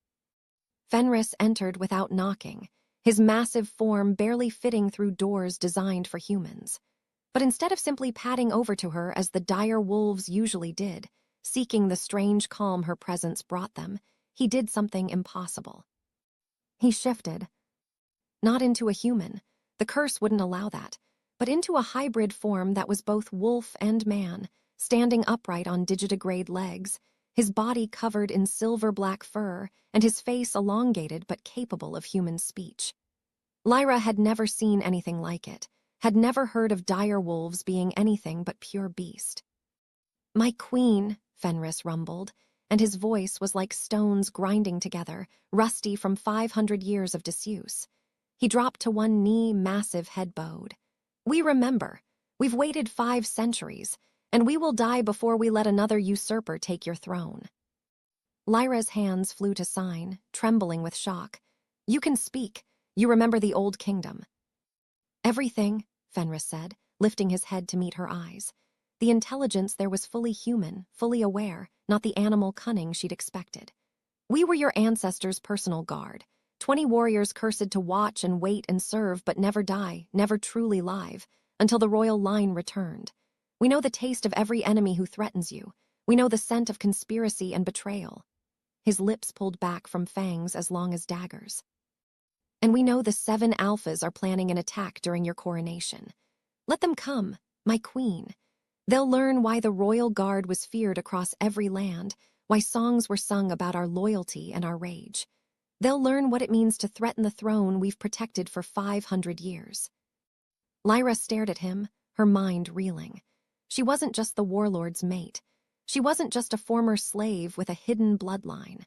Fenris entered without knocking, his massive form barely fitting through doors designed for humans. But instead of simply padding over to her as the dire wolves usually did, seeking the strange calm her presence brought them, he did something impossible. He shifted, not into a human, the curse wouldn't allow that, but into a hybrid form that was both wolf and man, standing upright on digitigrade legs, his body covered in silver-black fur and his face elongated but capable of human speech. Lyra had never seen anything like it, had never heard of dire wolves being anything but pure beast. "My queen," Fenris rumbled, and his voice was like stones grinding together, rusty from 500 years of disuse. He dropped to one knee, massive head bowed. "We remember. We've waited 5 centuries, and we will die before we let another usurper take your throne." Lyra's hands flew to sign, trembling with shock. "You can speak. You remember the old kingdom." "Everything," Fenris said, lifting his head to meet her eyes. The intelligence there was fully human, fully aware, not the animal cunning she'd expected. "We were your ancestors' personal guard. 20 warriors cursed to watch and wait and serve but never die, never truly live, until the royal line returned. We know the taste of every enemy who threatens you. We know the scent of conspiracy and betrayal." His lips pulled back from fangs as long as daggers. "And we know the 7 alphas are planning an attack during your coronation. Let them come, my queen. They'll learn why the royal guard was feared across every land, why songs were sung about our loyalty and our rage. They'll learn what it means to threaten the throne we've protected for 500 years. Lyra stared at him, her mind reeling. She wasn't just the warlord's mate. She wasn't just a former slave with a hidden bloodline.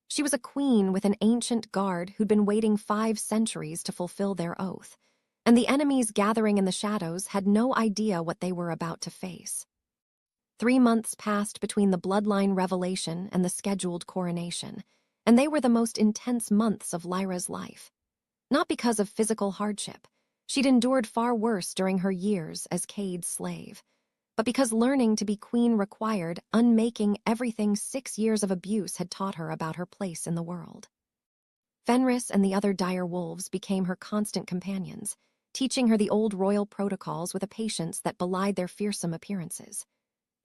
She was a queen with an ancient guard who'd been waiting 5 centuries to fulfill their oath, and the enemies gathering in the shadows had no idea what they were about to face. 3 months passed between the bloodline revelation and the scheduled coronation, and they were the most intense months of Lyra's life. Not because of physical hardship. She'd endured far worse during her years as Cade's slave, but because learning to be queen required unmaking everything 6 years of abuse had taught her about her place in the world. Fenris and the other dire wolves became her constant companions, teaching her the old royal protocols with a patience that belied their fearsome appearances.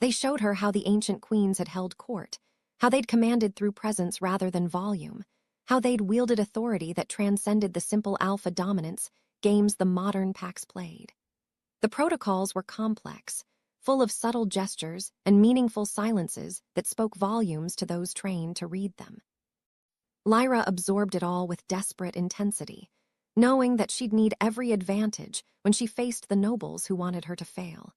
They showed her how the ancient queens had held court, how they'd commanded through presence rather than volume, how they'd wielded authority that transcended the simple alpha dominance games the modern Pax played. The protocols were complex, full of subtle gestures and meaningful silences that spoke volumes to those trained to read them. Lyra absorbed it all with desperate intensity, knowing that she'd need every advantage when she faced the nobles who wanted her to fail.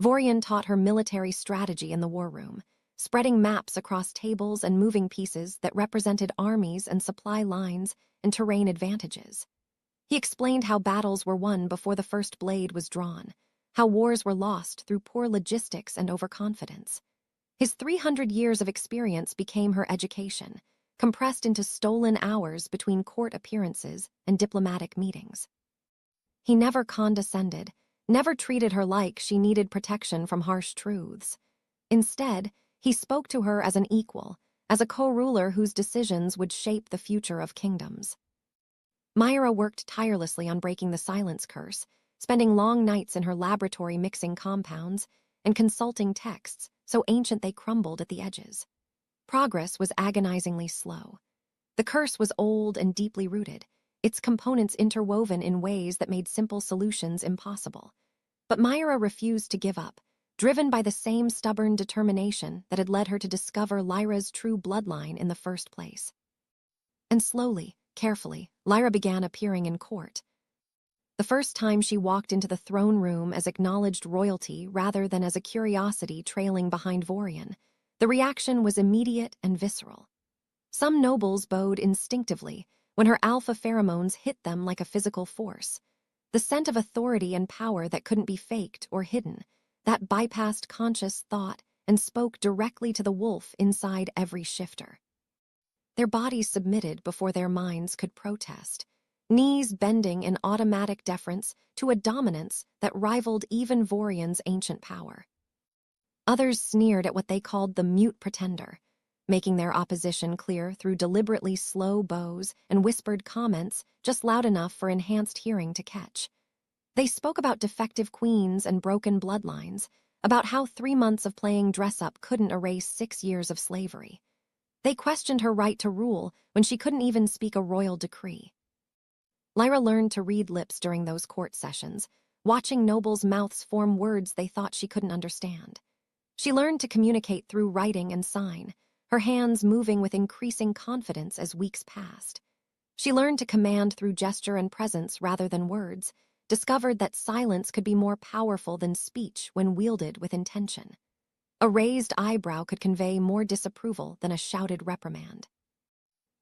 Vorian taught her military strategy in the war room, spreading maps across tables and moving pieces that represented armies and supply lines and terrain advantages. He explained how battles were won before the first blade was drawn, how wars were lost through poor logistics and overconfidence. His 300 years of experience became her education, compressed into stolen hours between court appearances and diplomatic meetings. He never condescended, never treated her like she needed protection from harsh truths. Instead, he spoke to her as an equal, as a co-ruler whose decisions would shape the future of kingdoms. Myra worked tirelessly on breaking the silence curse, spending long nights in her laboratory mixing compounds and consulting texts so ancient they crumbled at the edges. Progress was agonizingly slow. The curse was old and deeply rooted, its components interwoven in ways that made simple solutions impossible. But Myra refused to give up, driven by the same stubborn determination that had led her to discover Lyra's true bloodline in the first place. And slowly, carefully, Lyra began appearing in court. The first time she walked into the throne room as acknowledged royalty rather than as a curiosity trailing behind Vorian, the reaction was immediate and visceral. Some nobles bowed instinctively when her alpha pheromones hit them like a physical force, the scent of authority and power that couldn't be faked or hidden, that bypassed conscious thought and spoke directly to the wolf inside every shifter. Their bodies submitted before their minds could protest, knees bending in automatic deference to a dominance that rivaled even Vorian's ancient power. Others sneered at what they called the mute pretender, making their opposition clear through deliberately slow bows and whispered comments just loud enough for enhanced hearing to catch. They spoke about defective queens and broken bloodlines, about how 3 months of playing dress-up couldn't erase 6 years of slavery. They questioned her right to rule when she couldn't even speak a royal decree. Lyra learned to read lips during those court sessions, watching nobles' mouths form words they thought she couldn't understand. She learned to communicate through writing and sign, her hands moving with increasing confidence as weeks passed. She learned to command through gesture and presence rather than words, discovered that silence could be more powerful than speech when wielded with intention. A raised eyebrow could convey more disapproval than a shouted reprimand.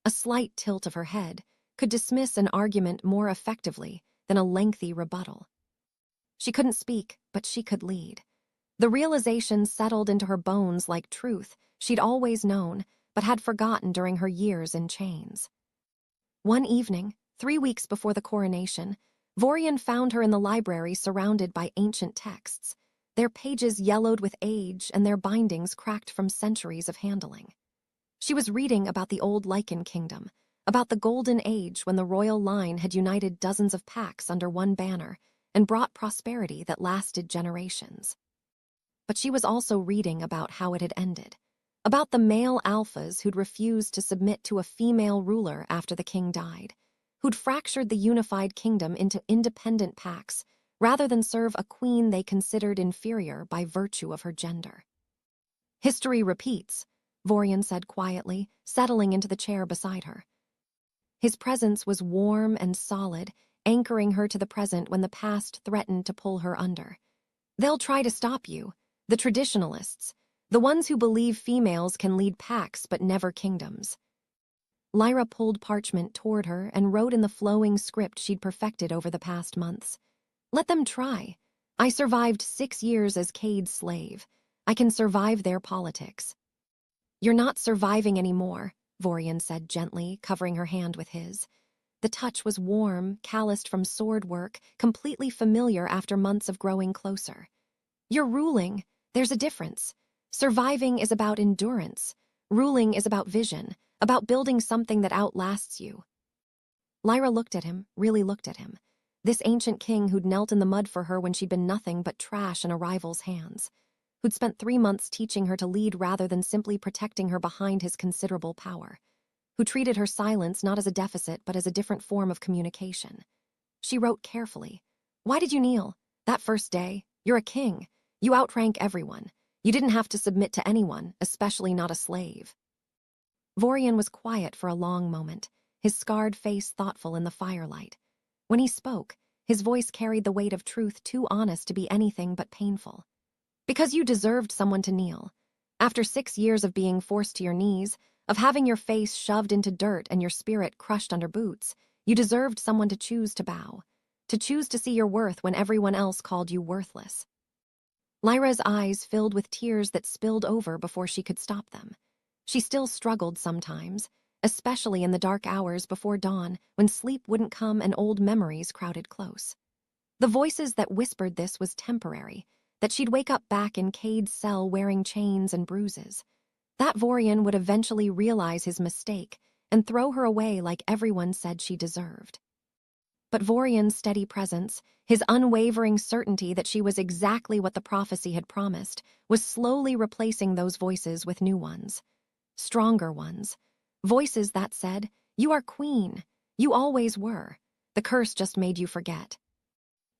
A slight tilt of her head could dismiss an argument more effectively than a lengthy rebuttal. She couldn't speak, but she could lead. The realization settled into her bones like truth she'd always known, but had forgotten during her years in chains. One evening, 3 weeks before the coronation, Vorian found her in the library surrounded by ancient texts, their pages yellowed with age and their bindings cracked from centuries of handling. She was reading about the old Lycan kingdom, about the golden age when the royal line had united dozens of packs under one banner and brought prosperity that lasted generations. But she was also reading about how it had ended, about the male alphas who'd refused to submit to a female ruler after the king died, who'd fractured the unified kingdom into independent packs rather than serve a queen they considered inferior by virtue of her gender. "History repeats," Vorian said quietly, settling into the chair beside her. His presence was warm and solid, anchoring her to the present when the past threatened to pull her under. "They'll try to stop you, the traditionalists, the ones who believe females can lead packs but never kingdoms." Lyra pulled parchment toward her and wrote in the flowing script she'd perfected over the past months. "Let them try. I survived 6 years as Cade's slave. I can survive their politics." "You're not surviving anymore," Vorian said gently, covering her hand with his. The touch was warm, calloused from sword work, completely familiar after months of growing closer. "You're ruling. There's a difference. Surviving is about endurance. Ruling is about vision, about building something that outlasts you." Lyra looked at him, really looked at him. This ancient king who'd knelt in the mud for her when she'd been nothing but trash in a rival's hands, who'd spent 3 months teaching her to lead rather than simply protecting her behind his considerable power, who treated her silence not as a deficit but as a different form of communication. She wrote carefully, "Why did you kneel? That first day, you're a king. You outrank everyone. You didn't have to submit to anyone, especially not a slave." Vorian was quiet for a long moment, his scarred face thoughtful in the firelight. When he spoke, his voice carried the weight of truth too honest to be anything but painful. "Because you deserved someone to kneel. After 6 years of being forced to your knees, of having your face shoved into dirt and your spirit crushed under boots, you deserved someone to choose to bow, to choose to see your worth when everyone else called you worthless." Lyra's eyes filled with tears that spilled over before she could stop them. She still struggled sometimes, especially in the dark hours before dawn when sleep wouldn't come and old memories crowded close. The voices that whispered this was temporary, that she'd wake up back in Cade's cell wearing chains and bruises. That Vorian would eventually realize his mistake and throw her away like everyone said she deserved. But Vorian's steady presence, his unwavering certainty that she was exactly what the prophecy had promised, was slowly replacing those voices with new ones. Stronger ones. Voices that said, "You are queen. You always were. The curse just made you forget."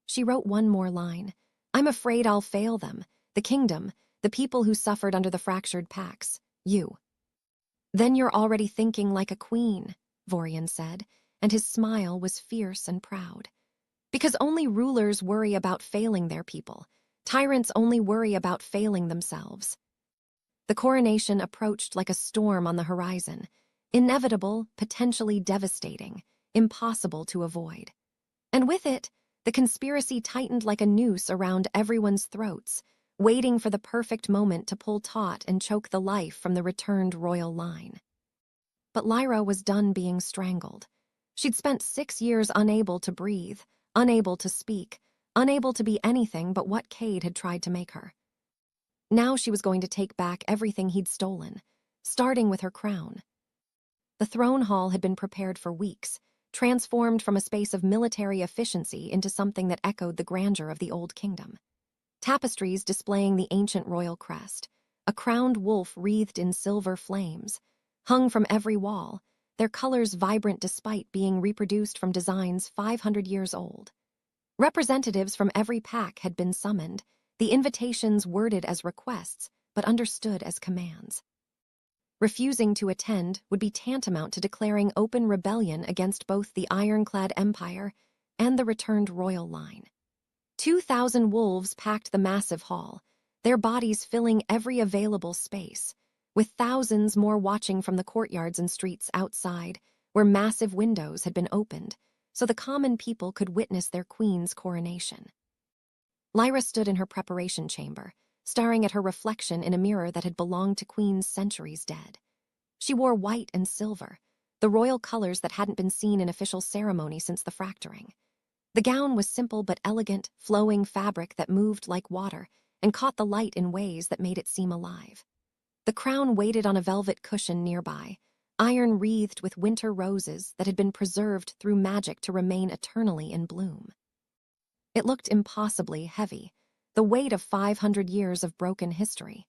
She wrote one more line. "I'm afraid I'll fail them. The kingdom, the people who suffered under the fractured packs. You." "Then you're already thinking like a queen," Vorian said, and his smile was fierce and proud. "Because only rulers worry about failing their people. Tyrants only worry about failing themselves." The coronation approached like a storm on the horizon, inevitable, potentially devastating, impossible to avoid. And with it, the conspiracy tightened like a noose around everyone's throats, waiting for the perfect moment to pull taut and choke the life from the returned royal line. But Lyra was done being strangled. She'd spent 6 years unable to breathe, unable to speak, unable to be anything but what Cade had tried to make her. Now she was going to take back everything he'd stolen, starting with her crown. The throne hall had been prepared for weeks, transformed from a space of military efficiency into something that echoed the grandeur of the Old Kingdom. Tapestries displaying the ancient royal crest, a crowned wolf wreathed in silver flames, hung from every wall, their colors vibrant despite being reproduced from designs 500 years old. Representatives from every pack had been summoned, the invitations worded as requests, but understood as commands. Refusing to attend would be tantamount to declaring open rebellion against both the ironclad empire and the returned royal line. 2,000 wolves packed the massive hall, their bodies filling every available space, with thousands more watching from the courtyards and streets outside, where massive windows had been opened, so the common people could witness their queen's coronation. Lyra stood in her preparation chamber, staring at her reflection in a mirror that had belonged to queens centuries dead. She wore white and silver, the royal colors that hadn't been seen in official ceremony since the fracturing. The gown was simple but elegant, flowing fabric that moved like water and caught the light in ways that made it seem alive. The crown waited on a velvet cushion nearby, iron wreathed with winter roses that had been preserved through magic to remain eternally in bloom. It looked impossibly heavy, the weight of 500 years of broken history.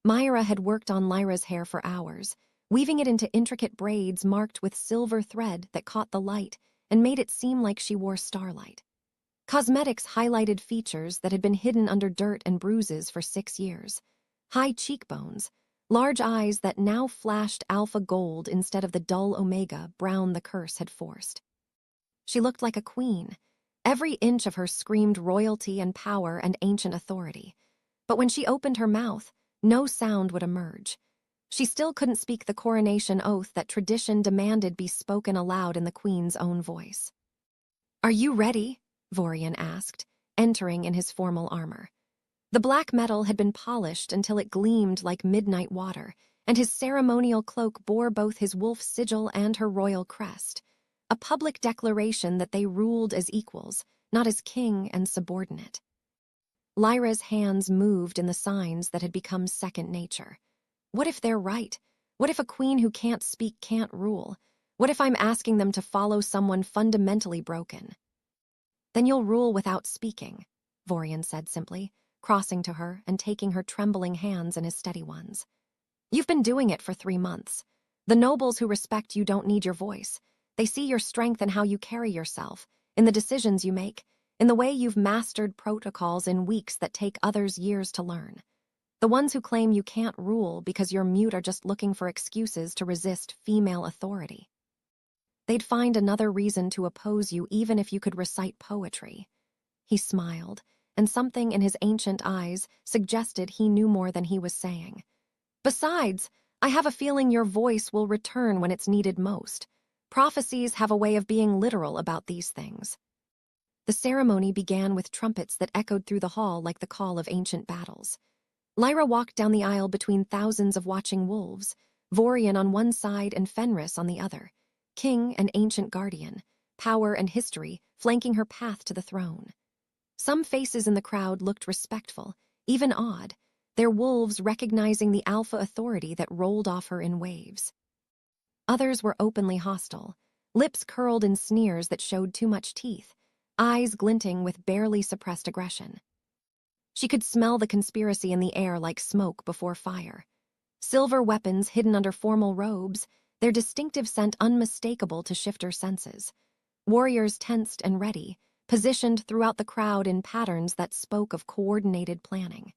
Myra had worked on Lyra's hair for hours, weaving it into intricate braids marked with silver thread that caught the light and made it seem like she wore starlight. Cosmetics highlighted features that had been hidden under dirt and bruises for 6 years. High cheekbones, large eyes that now flashed alpha gold instead of the dull omega brown the curse had forced. She looked like a queen. Every inch of her screamed royalty and power and ancient authority. But when she opened her mouth, no sound would emerge. She still couldn't speak the coronation oath that tradition demanded be spoken aloud in the queen's own voice. "Are you ready?" Vorian asked, entering in his formal armor. The black metal had been polished until it gleamed like midnight water, and his ceremonial cloak bore both his wolf sigil and her royal crest, a public declaration that they ruled as equals, not as king and subordinate. Lyra's hands moved in the signs that had become second nature. What if they're right? What if a queen who can't speak can't rule? What if I'm asking them to follow someone fundamentally broken? "Then you'll rule without speaking," Vorian said simply, crossing to her and taking her trembling hands in his steady ones. "You've been doing it for 3 months. The nobles who respect you don't need your voice. They see your strength in how you carry yourself, in the decisions you make, in the way you've mastered protocols in weeks that take others years to learn. The ones who claim you can't rule because you're mute are just looking for excuses to resist female authority. They'd find another reason to oppose you even if you could recite poetry." He smiled, and something in his ancient eyes suggested he knew more than he was saying. "Besides, I have a feeling your voice will return when it's needed most. Prophecies have a way of being literal about these things." The ceremony began with trumpets that echoed through the hall like the call of ancient battles. Lyra walked down the aisle between thousands of watching wolves, Vorian on one side and Fenris on the other, king and ancient guardian, power and history flanking her path to the throne. Some faces in the crowd looked respectful, even awed, their wolves recognizing the alpha authority that rolled off her in waves. Others were openly hostile, lips curled in sneers that showed too much teeth, eyes glinting with barely suppressed aggression. She could smell the conspiracy in the air like smoke before fire. Silver weapons hidden under formal robes, their distinctive scent unmistakable to shifter senses. Warriors tensed and ready, positioned throughout the crowd in patterns that spoke of coordinated planning.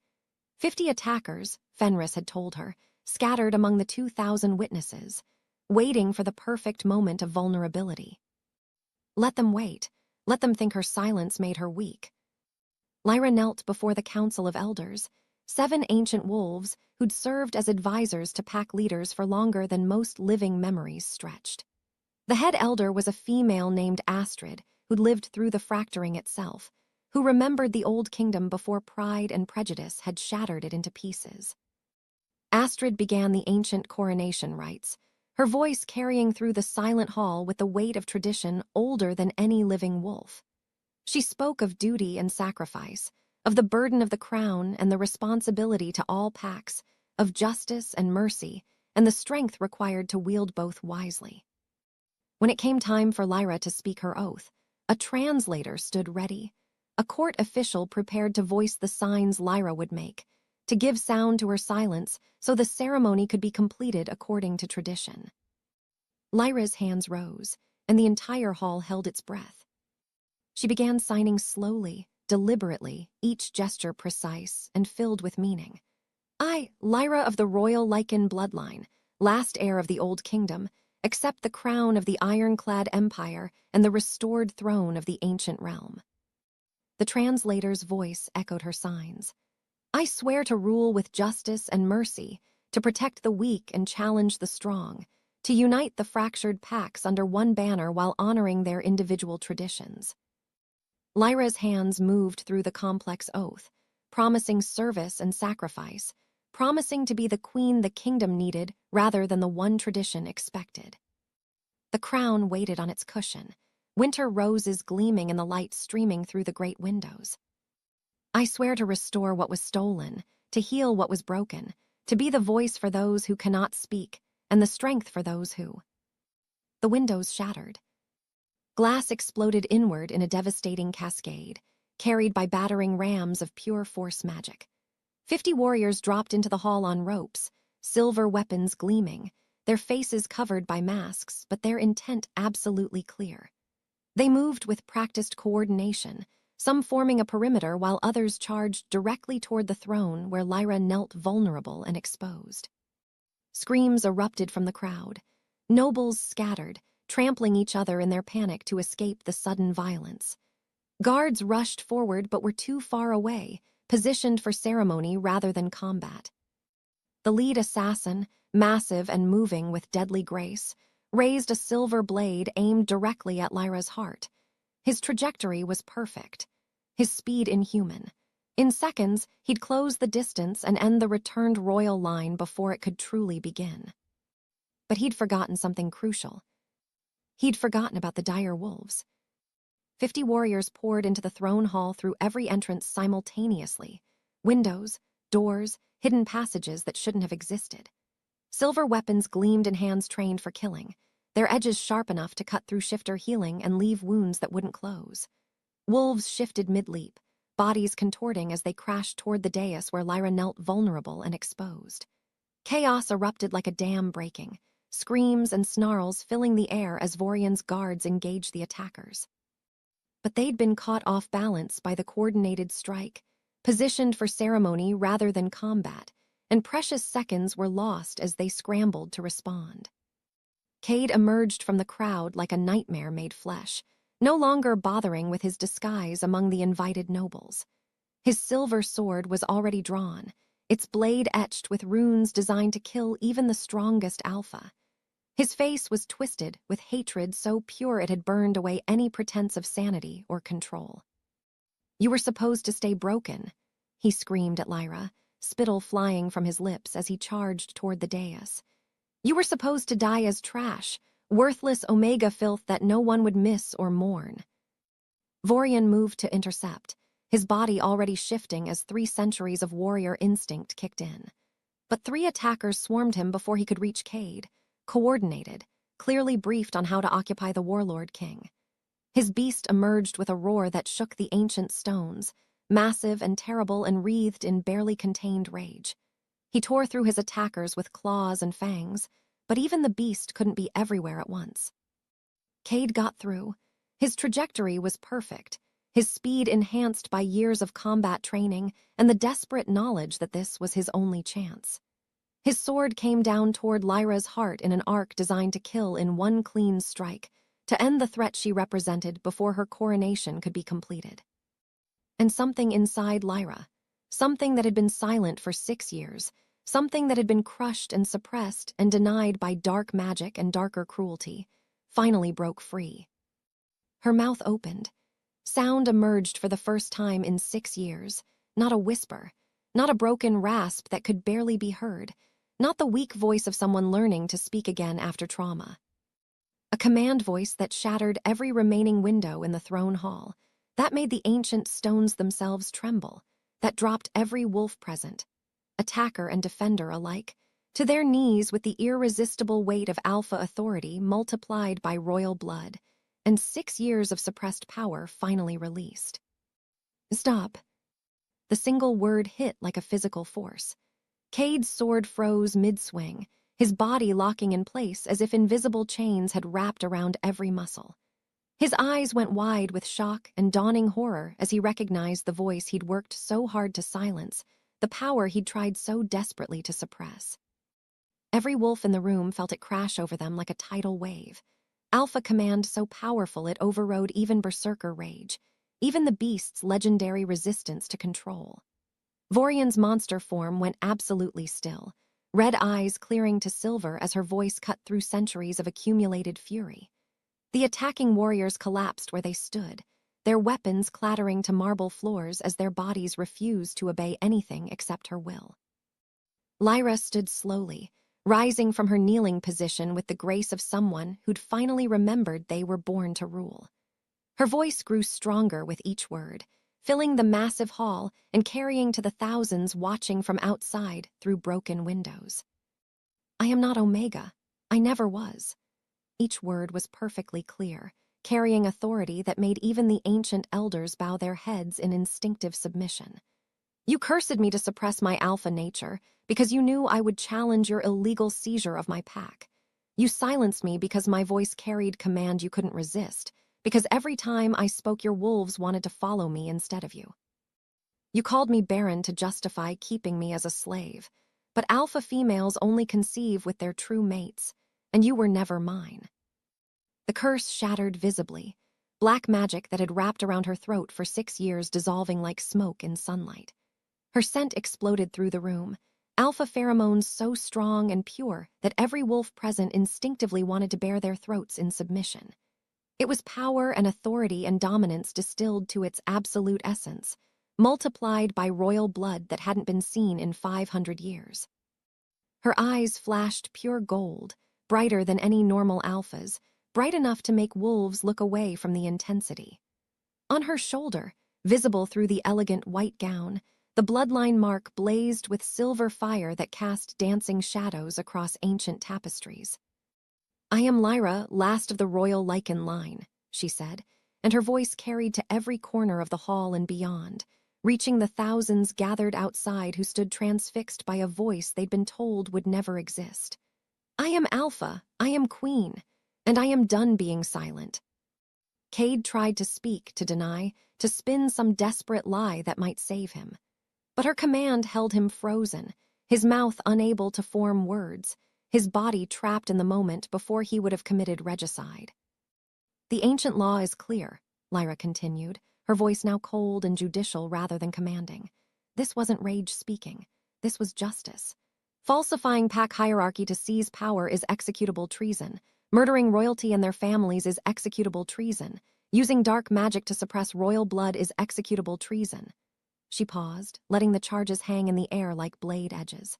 50 attackers, Fenris had told her, scattered among the 2,000 witnesses, waiting for the perfect moment of vulnerability. Let them wait. Let them think her silence made her weak. Lyra knelt before the council of elders, 7 ancient wolves who'd served as advisors to pack leaders for longer than most living memories stretched. The head elder was a female named Astrid, who'd lived through the fracturing itself, who remembered the old kingdom before pride and prejudice had shattered it into pieces. Astrid began the ancient coronation rites, her voice carrying through the silent hall with the weight of tradition older than any living wolf. She spoke of duty and sacrifice, of the burden of the crown and the responsibility to all packs, of justice and mercy, and the strength required to wield both wisely. When it came time for Lyra to speak her oath, a translator stood ready, a court official prepared to voice the signs Lyra would make, to give sound to her silence so the ceremony could be completed according to tradition. Lyra's hands rose, and the entire hall held its breath. She began signing slowly, deliberately, each gesture precise and filled with meaning. I, Lyra of the royal Lycan bloodline, last heir of the Old Kingdom, accept the crown of the ironclad empire and the restored throne of the ancient realm. The translator's voice echoed her signs. I swear to rule with justice and mercy, to protect the weak and challenge the strong, to unite the fractured packs under one banner while honoring their individual traditions. Lyra's hands moved through the complex oath, promising service and sacrifice, promising to be the queen the kingdom needed rather than the one tradition expected. The crown waited on its cushion, winter roses gleaming in the light streaming through the great windows. I swear to restore what was stolen, to heal what was broken, to be the voice for those who cannot speak, and the strength for those who. The windows shattered. Glass exploded inward in a devastating cascade, carried by battering rams of pure force magic. 50 warriors dropped into the hall on ropes, silver weapons gleaming, their faces covered by masks, but their intent absolutely clear. They moved with practiced coordination, some forming a perimeter while others charged directly toward the throne where Lyra knelt vulnerable and exposed. Screams erupted from the crowd. Nobles scattered, trampling each other in their panic to escape the sudden violence. Guards rushed forward but were too far away, positioned for ceremony rather than combat. The lead assassin, massive and moving with deadly grace, raised a silver blade aimed directly at Lyra's heart. His trajectory was perfect, his speed inhuman. In seconds, he'd close the distance and end the returned royal line before it could truly begin. But he'd forgotten something crucial. He'd forgotten about the dire wolves. 50 warriors poured into the throne hall through every entrance simultaneously. Windows, doors, hidden passages that shouldn't have existed. Silver weapons gleamed in hands trained for killing, their edges sharp enough to cut through shifter healing and leave wounds that wouldn't close. Wolves shifted mid-leap, bodies contorting as they crashed toward the dais where Lyra knelt vulnerable and exposed. Chaos erupted like a dam breaking, screams and snarls filling the air as Vorian's guards engaged the attackers. But they'd been caught off balance by the coordinated strike, positioned for ceremony rather than combat, and precious seconds were lost as they scrambled to respond. Cade emerged from the crowd like a nightmare made flesh, no longer bothering with his disguise among the invited nobles. His silver sword was already drawn, its blade etched with runes designed to kill even the strongest alpha. His face was twisted with hatred so pure it had burned away any pretense of sanity or control. You were supposed to stay broken, he screamed at Lyra, spittle flying from his lips as he charged toward the dais. You were supposed to die as trash, worthless omega filth that no one would miss or mourn. Vorian moved to intercept, his body already shifting as 3 centuries of warrior instinct kicked in. But 3 attackers swarmed him before he could reach Cade, coordinated, clearly briefed on how to occupy the warlord king. His beast emerged with a roar that shook the ancient stones, massive and terrible and wreathed in barely contained rage. He tore through his attackers with claws and fangs, but even the beast couldn't be everywhere at once. Cade got through. His trajectory was perfect, his speed enhanced by years of combat training and the desperate knowledge that this was his only chance. His sword came down toward Lyra's heart in an arc designed to kill in one clean strike, to end the threat she represented before her coronation could be completed. And something inside Lyra, something that had been silent for 6 years, something that had been crushed and suppressed and denied by dark magic and darker cruelty, finally broke free. Her mouth opened. Sound emerged for the first time in 6 years, not a whisper, not a broken rasp that could barely be heard, not the weak voice of someone learning to speak again after trauma. A command voice that shattered every remaining window in the throne hall, that made the ancient stones themselves tremble, that dropped every wolf present, attacker and defender alike, To their knees with the irresistible weight of alpha authority multiplied by royal blood, and 6 years of suppressed power finally released. Stop. The single word hit like a physical force. Cade's sword froze mid-swing, his body locking in place as if invisible chains had wrapped around every muscle. His eyes went wide with shock and dawning horror as he recognized the voice he'd worked so hard to silence, the power he'd tried so desperately to suppress. Every wolf in the room felt it crash over them like a tidal wave. Alpha command so powerful it overrode even berserker rage, even the beast's legendary resistance to control. Vorian's monster form went absolutely still, red eyes clearing to silver as her voice cut through centuries of accumulated fury. The attacking warriors collapsed where they stood, their weapons clattering to marble floors as their bodies refused to obey anything except her will. Lyra stood slowly, rising from her kneeling position with the grace of someone who'd finally remembered they were born to rule. Her voice grew stronger with each word, filling the massive hall and carrying to the thousands watching from outside through broken windows. I am not Omega. I never was. Each word was perfectly clear, carrying authority that made even the ancient elders bow their heads in instinctive submission. You cursed me to suppress my alpha nature because you knew I would challenge your illegal seizure of my pack. You silenced me because my voice carried command you couldn't resist, because every time I spoke your wolves wanted to follow me instead of you. You called me barren to justify keeping me as a slave, but alpha females only conceive with their true mates, and you were never mine. The curse shattered visibly, black magic that had wrapped around her throat for 6 years dissolving like smoke in sunlight. Her scent exploded through the room, alpha pheromones so strong and pure that every wolf present instinctively wanted to bare their throats in submission. It was power and authority and dominance distilled to its absolute essence, multiplied by royal blood that hadn't been seen in 500 years. Her eyes flashed pure gold, brighter than any normal alphas, bright enough to make wolves look away from the intensity. On her shoulder, visible through the elegant white gown, the bloodline mark blazed with silver fire that cast dancing shadows across ancient tapestries. I am Lyra, last of the royal lichen line, she said, and her voice carried to every corner of the hall and beyond, reaching the thousands gathered outside who stood transfixed by a voice they'd been told would never exist. I am Alpha, I am Queen, and I am done being silent. Cade tried to speak, to deny, to spin some desperate lie that might save him. But her command held him frozen, his mouth unable to form words, his body trapped in the moment before he would have committed regicide. The ancient law is clear, Lyra continued, her voice now cold and judicial rather than commanding. This wasn't rage speaking. This was justice. Falsifying pack hierarchy to seize power is executable treason. Murdering royalty and their families is executable treason. Using dark magic to suppress royal blood is executable treason. She paused, letting the charges hang in the air like blade edges.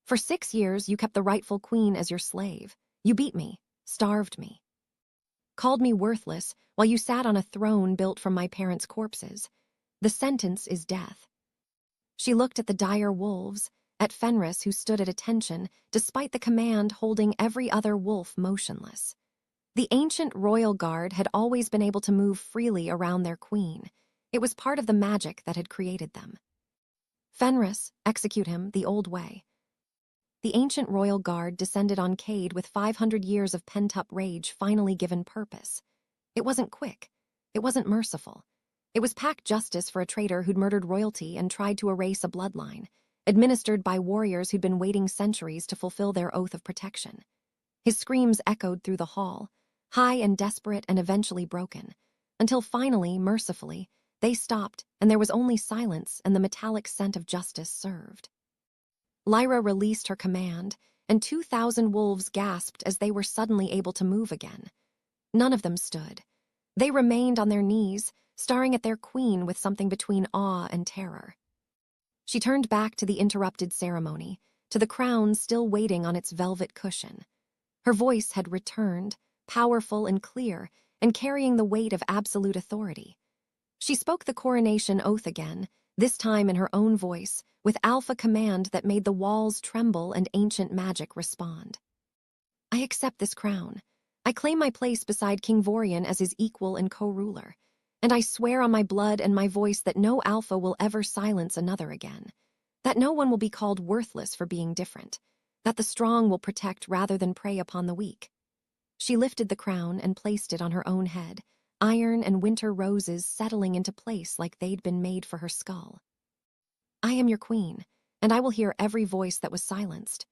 For 6 years, you kept the rightful queen as your slave. You beat me, starved me. Called me worthless while you sat on a throne built from my parents' corpses. The sentence is death. She looked at the dire wolves, at Fenris who stood at attention despite the command holding every other wolf motionless. The ancient royal guard had always been able to move freely around their queen. It was part of the magic that had created them. Fenris, execute him the old way. The ancient royal guard descended on Cade with 500 years of pent-up rage finally given purpose. It wasn't quick. It wasn't merciful. It was pack justice for a traitor who'd murdered royalty and tried to erase a bloodline, administered by warriors who'd been waiting centuries to fulfill their oath of protection. His screams echoed through the hall, high and desperate and eventually broken, until finally, mercifully, they stopped and there was only silence and the metallic scent of justice served. Lyra released her command, and 2,000 wolves gasped as they were suddenly able to move again. None of them stood. They remained on their knees, staring at their queen with something between awe and terror. She turned back to the interrupted ceremony, to the crown still waiting on its velvet cushion. Her voice had returned, powerful and clear, and carrying the weight of absolute authority. She spoke the coronation oath again, this time in her own voice, with Alpha command that made the walls tremble and ancient magic respond. I accept this crown. I claim my place beside King Vorian as his equal and co-ruler, and I swear on my blood and my voice that no Alpha will ever silence another again, that no one will be called worthless for being different, that the strong will protect rather than prey upon the weak. She lifted the crown and placed it on her own head, iron and winter roses settling into place like they'd been made for her skull. I am your queen, and I will hear every voice that was silenced.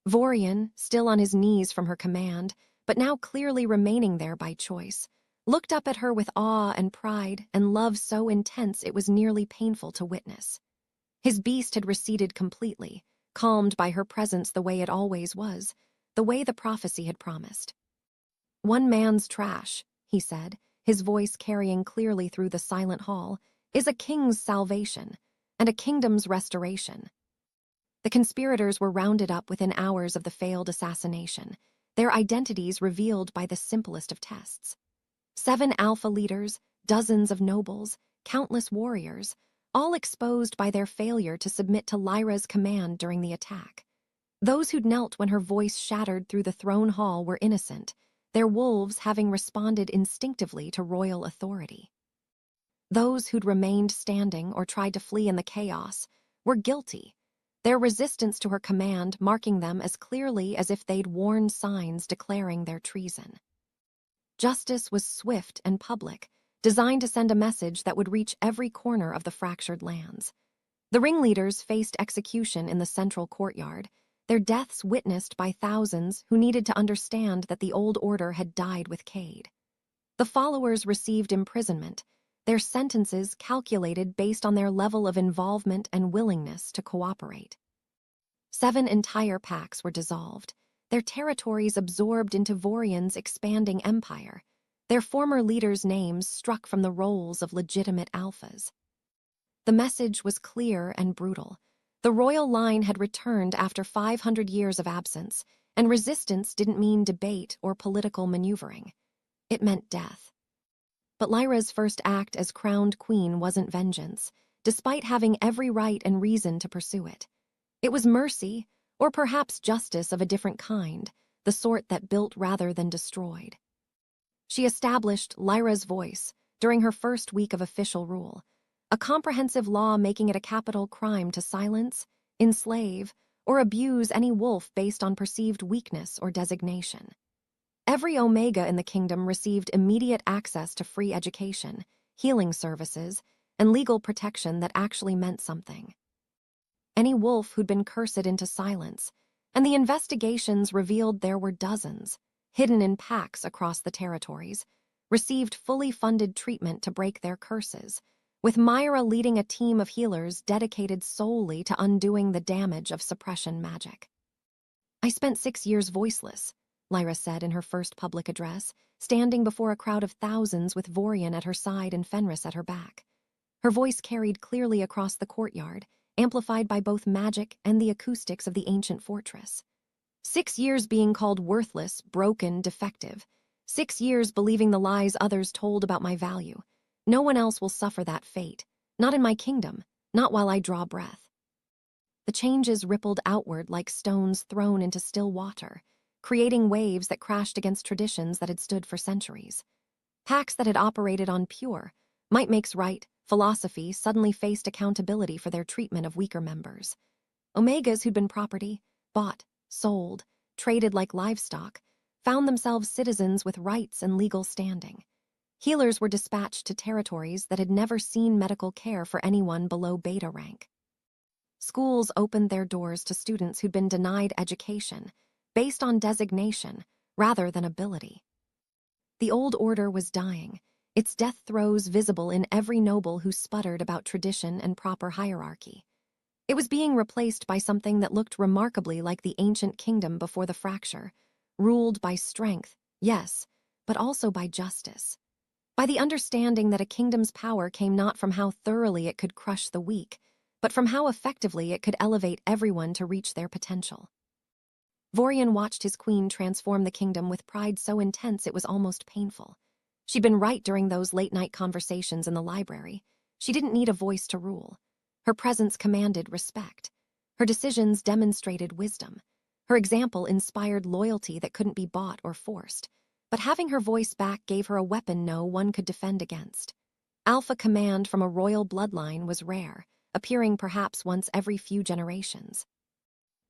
Vorian, still on his knees from her command, but now clearly remaining there by choice, looked up at her with awe and pride and love so intense it was nearly painful to witness. His beast had receded completely, calmed by her presence the way it always was, the way the prophecy had promised. One man's trash, he said, his voice carrying clearly through the silent hall, is a king's salvation and a kingdom's restoration. The conspirators were rounded up within hours of the failed assassination, their identities revealed by the simplest of tests. 7 Alpha leaders, dozens of nobles, countless warriors, all exposed by their failure to submit to Lyra's command during the attack. Those who'd knelt when her voice shattered through the throne hall were innocent, their wolves having responded instinctively to royal authority. Those who'd remained standing or tried to flee in the chaos were guilty, their resistance to her command marking them as clearly as if they'd worn signs declaring their treason. Justice was swift and public, designed to send a message that would reach every corner of the fractured lands. The ringleaders faced execution in the central courtyard, their deaths witnessed by thousands who needed to understand that the old order had died with Cade. The followers received imprisonment, their sentences calculated based on their level of involvement and willingness to cooperate. 7 entire packs were dissolved, their territories absorbed into Vorian's expanding empire, their former leaders' names struck from the rolls of legitimate alphas. The message was clear and brutal. The royal line had returned after 500 years of absence, and resistance didn't mean debate or political maneuvering. It meant death. But Lyra's first act as crowned queen wasn't vengeance, despite having every right and reason to pursue it. It was mercy, or perhaps justice of a different kind, the sort that built rather than destroyed. She established Lyra's voice during her first week of official rule, a comprehensive law making it a capital crime to silence, enslave, or abuse any wolf based on perceived weakness or designation. Every Omega in the kingdom received immediate access to free education, healing services, and legal protection that actually meant something. Any wolf who'd been cursed into silence, and the investigations revealed there were dozens, hidden in packs across the territories, received fully funded treatment to break their curses, with Myra leading a team of healers dedicated solely to undoing the damage of suppression magic. I spent 6 years voiceless, Lyra said in her first public address, standing before a crowd of thousands with Vorian at her side and Fenris at her back. Her voice carried clearly across the courtyard, amplified by both magic and the acoustics of the ancient fortress. 6 years being called worthless, broken, defective. 6 years believing the lies others told about my value. No one else will suffer that fate, not in my kingdom, not while I draw breath. The changes rippled outward like stones thrown into still water, creating waves that crashed against traditions that had stood for centuries. Packs that had operated on pure, might makes right philosophy suddenly faced accountability for their treatment of weaker members. Omegas who'd been property, bought, sold, traded like livestock, found themselves citizens with rights and legal standing. Healers were dispatched to territories that had never seen medical care for anyone below beta rank. Schools opened their doors to students who'd been denied education, based on designation rather than ability. The old order was dying, its death throes visible in every noble who sputtered about tradition and proper hierarchy. It was being replaced by something that looked remarkably like the ancient kingdom before the fracture, ruled by strength, yes, but also by justice. By the understanding that a kingdom's power came not from how thoroughly it could crush the weak, but from how effectively it could elevate everyone to reach their potential. Vorian watched his queen transform the kingdom with pride so intense it was almost painful. She'd been right during those late-night conversations in the library. She didn't need a voice to rule. Her presence commanded respect. Her decisions demonstrated wisdom. Her example inspired loyalty that couldn't be bought or forced. But having her voice back gave her a weapon no one could defend against. Alpha command from a royal bloodline was rare, appearing perhaps once every few generations.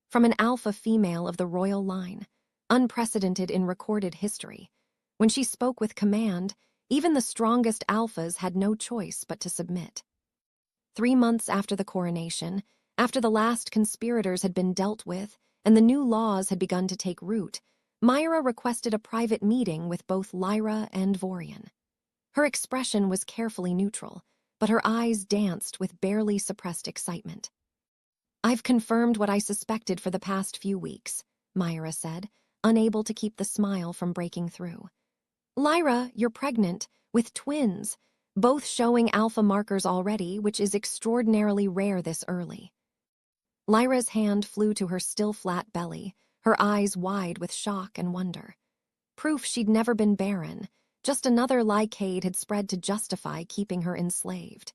From an alpha female of the royal line, unprecedented in recorded history. When she spoke with command, even the strongest alphas had no choice but to submit. 3 months after the coronation, after the last conspirators had been dealt with and the new laws had begun to take root, Myra requested a private meeting with both Lyra and Vorian. Her expression was carefully neutral, but her eyes danced with barely suppressed excitement. "I've confirmed what I suspected for the past few weeks," Myra said, unable to keep the smile from breaking through. "Lyra, you're pregnant, with twins, both showing alpha markers already, which is extraordinarily rare this early." Lyra's hand flew to her still flat belly, her eyes wide with shock and wonder. Proof she'd never been barren, just another lycade had spread to justify keeping her enslaved.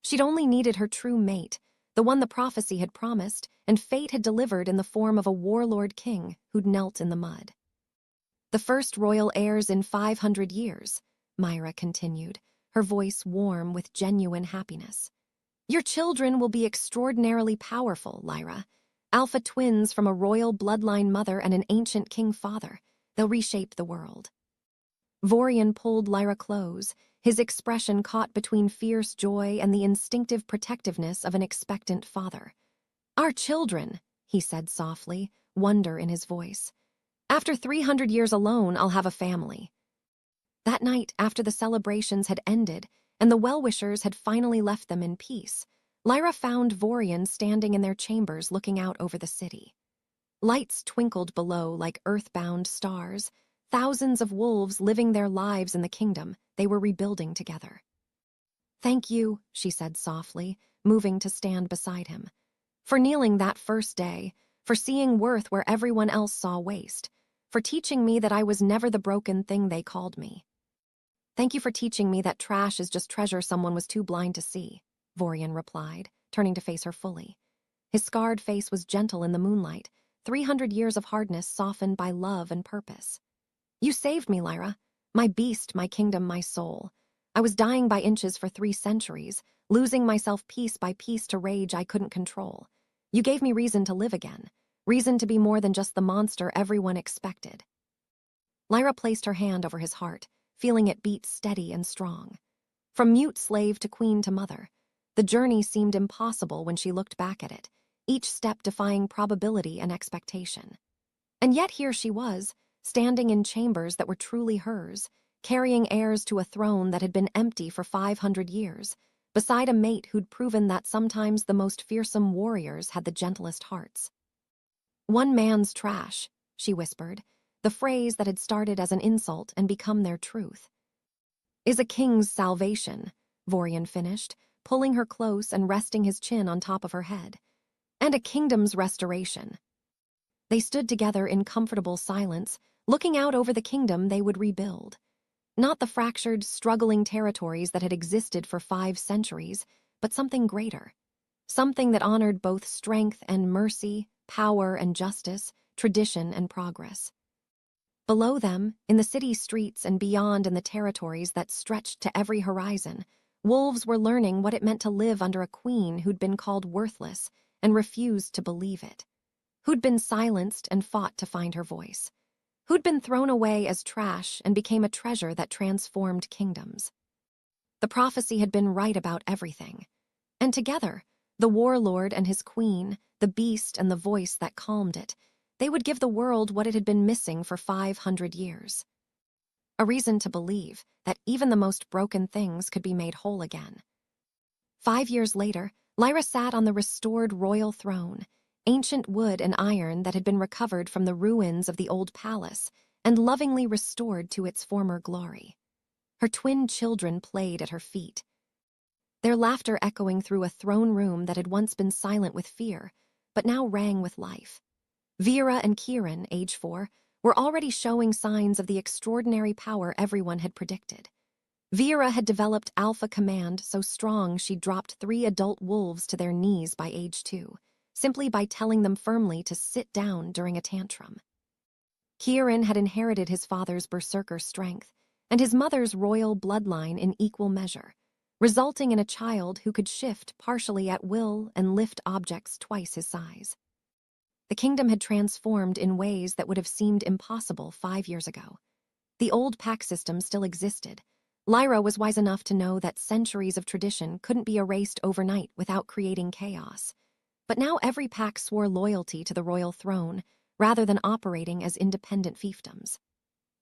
She'd only needed her true mate, the one the prophecy had promised, and fate had delivered in the form of a warlord king who'd knelt in the mud. "The first royal heirs in 500 years, Myra continued, her voice warm with genuine happiness. "Your children will be extraordinarily powerful, Lyra. Alpha twins from a royal bloodline mother and an ancient king father. They'll reshape the world." Vorian pulled Lyra close, his expression caught between fierce joy and the instinctive protectiveness of an expectant father. "Our children," he said softly, wonder in his voice. "After 300 years alone, I'll have a family." That night, after the celebrations had ended and the well-wishers had finally left them in peace, Lyra found Vorian standing in their chambers looking out over the city. Lights twinkled below like earthbound stars, thousands of wolves living their lives in the kingdom they were rebuilding together. "Thank you," she said softly, moving to stand beside him. "For kneeling that first day, for seeing worth where everyone else saw waste, for teaching me that I was never the broken thing they called me." "Thank you for teaching me that trash is just treasure someone was too blind to see," Vorian replied, turning to face her fully. His scarred face was gentle in the moonlight, 300 years of hardness softened by love and purpose. "You saved me, Lyra. My beast, my kingdom, my soul. I was dying by inches for 3 centuries, losing myself piece by piece to rage I couldn't control. You gave me reason to live again, reason to be more than just the monster everyone expected." Lyra placed her hand over his heart, feeling it beat steady and strong. From mute slave to queen to mother, the journey seemed impossible when she looked back at it, each step defying probability and expectation. And yet here she was, standing in chambers that were truly hers, carrying heirs to a throne that had been empty for 500 years, beside a mate who'd proven that sometimes the most fearsome warriors had the gentlest hearts. "One man's trash," she whispered, the phrase that had started as an insult and become their truth. "Is a king's salvation," Vorian finished, pulling her close and resting his chin on top of her head. "And a kingdom's restoration." They stood together in comfortable silence, looking out over the kingdom they would rebuild. Not the fractured, struggling territories that had existed for 5 centuries, but something greater. Something that honored both strength and mercy, power and justice, tradition and progress. Below them, in the city streets and beyond in the territories that stretched to every horizon, wolves were learning what it meant to live under a queen who'd been called worthless and refused to believe it. Who'd been silenced and fought to find her voice. Who'd been thrown away as trash and became a treasure that transformed kingdoms. The prophecy had been right about everything. And together, the warlord and his queen, the beast and the voice that calmed it, they would give the world what it had been missing for 500 years. A reason to believe that even the most broken things could be made whole again. 5 years later, Lyra sat on the restored royal throne, ancient wood and iron that had been recovered from the ruins of the old palace and lovingly restored to its former glory. Her twin children played at her feet, their laughter echoing through a throne room that had once been silent with fear, but now rang with life. Vera and Kieran, age 4, were already showing signs of the extraordinary power everyone had predicted. Vera had developed alpha command so strong she dropped 3 adult wolves to their knees by age 2, simply by telling them firmly to sit down during a tantrum. Kieran had inherited his father's berserker strength and his mother's royal bloodline in equal measure, resulting in a child who could shift partially at will and lift objects twice his size. The kingdom had transformed in ways that would have seemed impossible 5 years ago. The old pack system still existed. Lyra was wise enough to know that centuries of tradition couldn't be erased overnight without creating chaos. But now every pack swore loyalty to the royal throne, rather than operating as independent fiefdoms.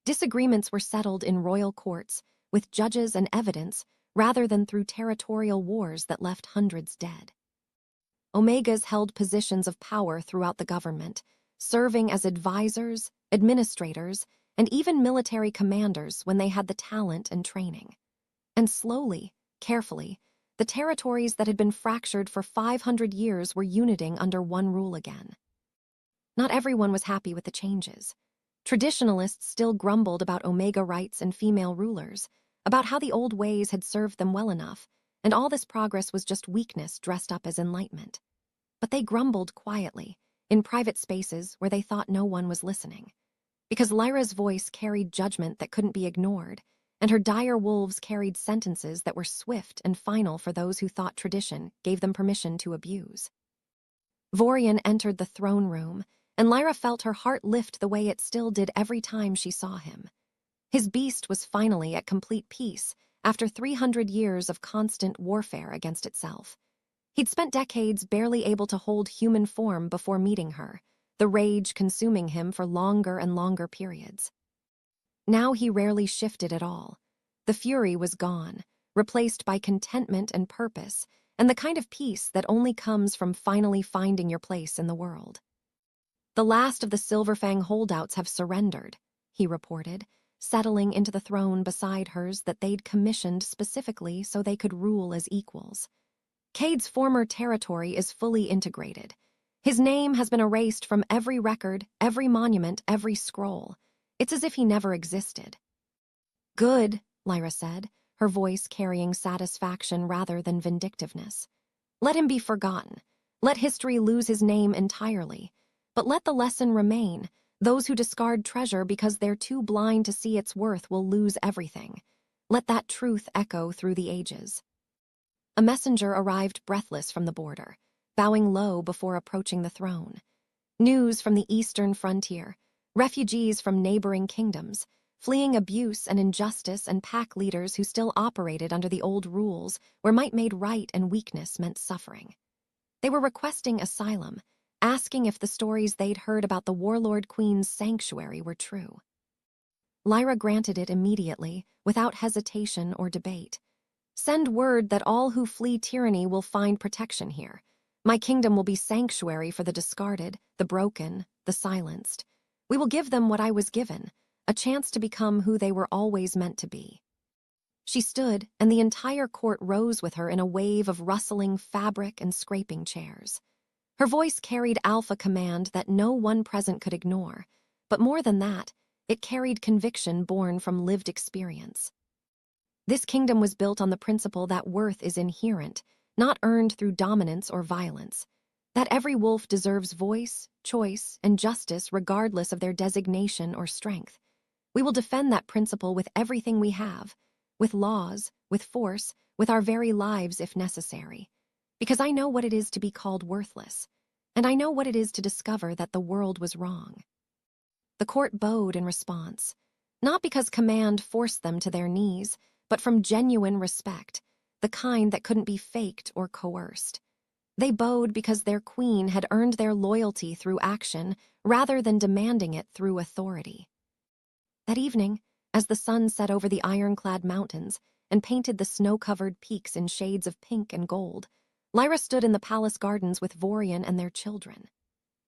Disagreements were settled in royal courts, with judges and evidence, rather than through territorial wars that left hundreds dead. Omegas held positions of power throughout the government, serving as advisors, administrators, and even military commanders when they had the talent and training. And slowly, carefully, the territories that had been fractured for 500 years were uniting under one rule again. Not everyone was happy with the changes. Traditionalists still grumbled about Omega rights and female rulers, about how the old ways had served them well enough, and all this progress was just weakness dressed up as enlightenment. But they grumbled quietly, in private spaces where they thought no one was listening. Because Lyra's voice carried judgment that couldn't be ignored, and her dire wolves carried sentences that were swift and final for those who thought tradition gave them permission to abuse. Vorian entered the throne room, and Lyra felt her heart lift the way it still did every time she saw him. His beast was finally at complete peace after 300 years of constant warfare against itself. He'd spent decades barely able to hold human form before meeting her, the rage consuming him for longer and longer periods. Now he rarely shifted at all. The fury was gone, replaced by contentment and purpose, and the kind of peace that only comes from finally finding your place in the world. The last of the Silverfang holdouts have surrendered, he reported, settling into the throne beside hers that they'd commissioned specifically so they could rule as equals. Cade's former territory is fully integrated. His name has been erased from every record, every monument, every scroll. It's as if he never existed. Good, Lyra said, her voice carrying satisfaction rather than vindictiveness. Let him be forgotten. Let history lose his name entirely. But let the lesson remain. Those who discard treasure because they're too blind to see its worth will lose everything. Let that truth echo through the ages. A messenger arrived breathless from the border, bowing low before approaching the throne. News from the eastern frontier, refugees from neighboring kingdoms, fleeing abuse and injustice, and pack leaders who still operated under the old rules where might made right and weakness meant suffering. They were requesting asylum, asking if the stories they'd heard about the Warlord Queen's sanctuary were true. Lyra granted it immediately, without hesitation or debate. Send word that all who flee tyranny will find protection here. My kingdom will be sanctuary for the discarded, the broken, the silenced. We will give them what I was given, a chance to become who they were always meant to be. She stood, and the entire court rose with her in a wave of rustling fabric and scraping chairs. Her voice carried alpha command that no one present could ignore, but more than that, it carried conviction born from lived experience. This kingdom was built on the principle that worth is inherent, not earned through dominance or violence, that every wolf deserves voice, choice, and justice regardless of their designation or strength. We will defend that principle with everything we have, with laws, with force, with our very lives if necessary. Because I know what it is to be called worthless, and I know what it is to discover that the world was wrong. The court bowed in response, not because command forced them to their knees, but from genuine respect, the kind that couldn't be faked or coerced. They bowed because their queen had earned their loyalty through action rather than demanding it through authority. That evening, as the sun set over the ironclad mountains and painted the snow-covered peaks in shades of pink and gold, Lyra stood in the palace gardens with Vorian and their children.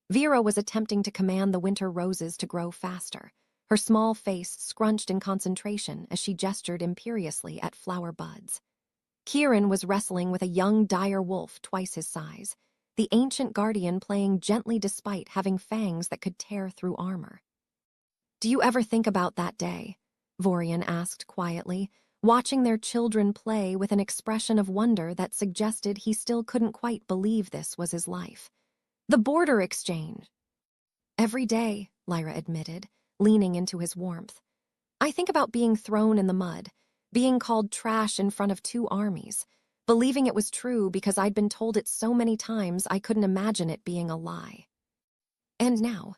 Vera was attempting to command the winter roses to grow faster, her small face scrunched in concentration as she gestured imperiously at flower buds. Kieran was wrestling with a young dire wolf twice his size, the ancient guardian playing gently despite having fangs that could tear through armor. "Do you ever think about that day?" Vorian asked quietly, watching their children play with an expression of wonder that suggested he still couldn't quite believe this was his life. The border exchange. Every day, Lyra admitted, leaning into his warmth. I think about being thrown in the mud, being called trash in front of 2 armies, believing it was true because I'd been told it so many times I couldn't imagine it being a lie. And now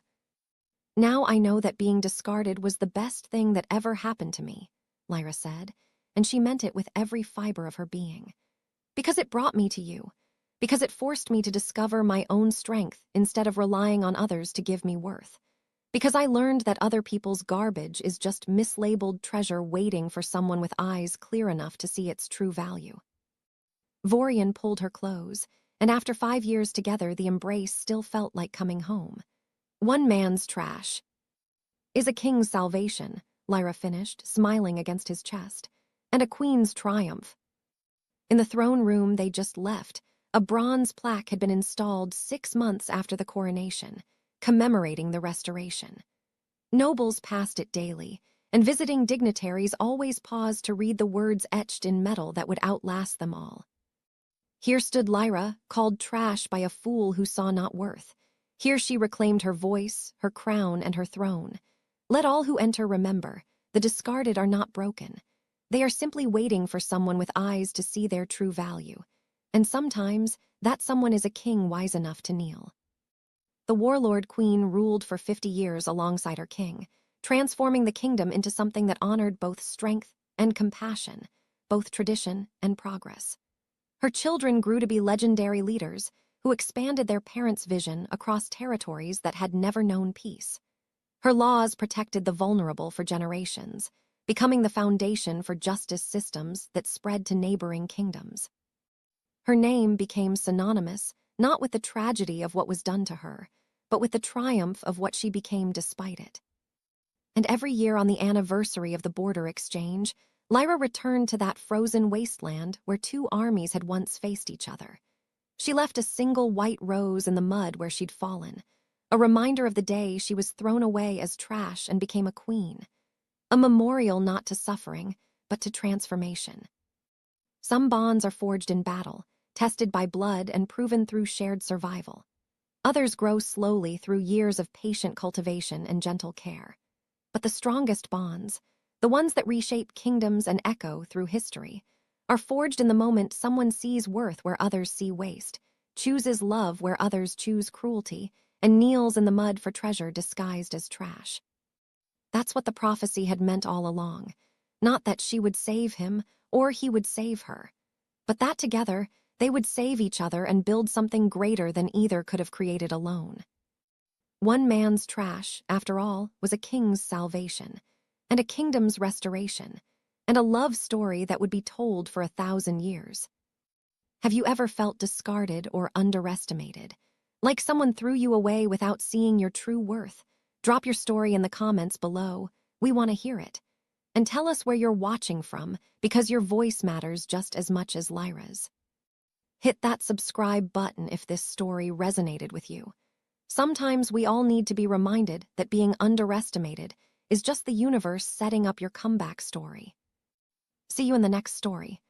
I know that being discarded was the best thing that ever happened to me, Lyra said, and she meant it with every fiber of her being. Because it brought me to you. Because it forced me to discover my own strength instead of relying on others to give me worth. Because I learned that other people's garbage is just mislabeled treasure waiting for someone with eyes clear enough to see its true value. Vorian pulled her close, and after 5 years together, the embrace still felt like coming home. One man's trash is a king's salvation, Lyra finished, smiling against his chest, and a queen's triumph. In the throne room they just left, a bronze plaque had been installed 6 months after the coronation, commemorating the restoration. Nobles passed it daily, and visiting dignitaries always paused to read the words etched in metal that would outlast them all. Here stood Lyra, called trash by a fool who saw not worth. Here she reclaimed her voice, her crown, and her throne. Let all who enter remember, the discarded are not broken. They are simply waiting for someone with eyes to see their true value. And sometimes, that someone is a king wise enough to kneel. The warlord queen ruled for 50 years alongside her king, transforming the kingdom into something that honored both strength and compassion, both tradition and progress. Her children grew to be legendary leaders who expanded their parents' vision across territories that had never known peace. Her laws protected the vulnerable for generations, becoming the foundation for justice systems that spread to neighboring kingdoms. Her name became synonymous not with the tragedy of what was done to her, but with the triumph of what she became despite it. And every year on the anniversary of the border exchange, Lyra returned to that frozen wasteland where 2 armies had once faced each other. She left a single white rose in the mud where she'd fallen, a reminder of the day she was thrown away as trash and became a queen, a memorial not to suffering, but to transformation. Some bonds are forged in battle, tested by blood and proven through shared survival. Others grow slowly through years of patient cultivation and gentle care. But the strongest bonds, the ones that reshape kingdoms and echo through history, are forged in the moment someone sees worth where others see waste, chooses love where others choose cruelty, and kneels in the mud for treasure disguised as trash. That's what the prophecy had meant all along, not that she would save him or he would save her, but that together they would save each other and build something greater than either could have created alone. One man's trash, after all, was a king's salvation, and a kingdom's restoration, and a love story that would be told for 1,000 years. Have you ever felt discarded or underestimated? Like someone threw you away without seeing your true worth? Drop your story in the comments below. We want to hear it. And tell us where you're watching from, because your voice matters just as much as Lyra's. Hit that subscribe button if this story resonated with you. Sometimes we all need to be reminded that being underestimated is just the universe setting up your comeback story. See you in the next story.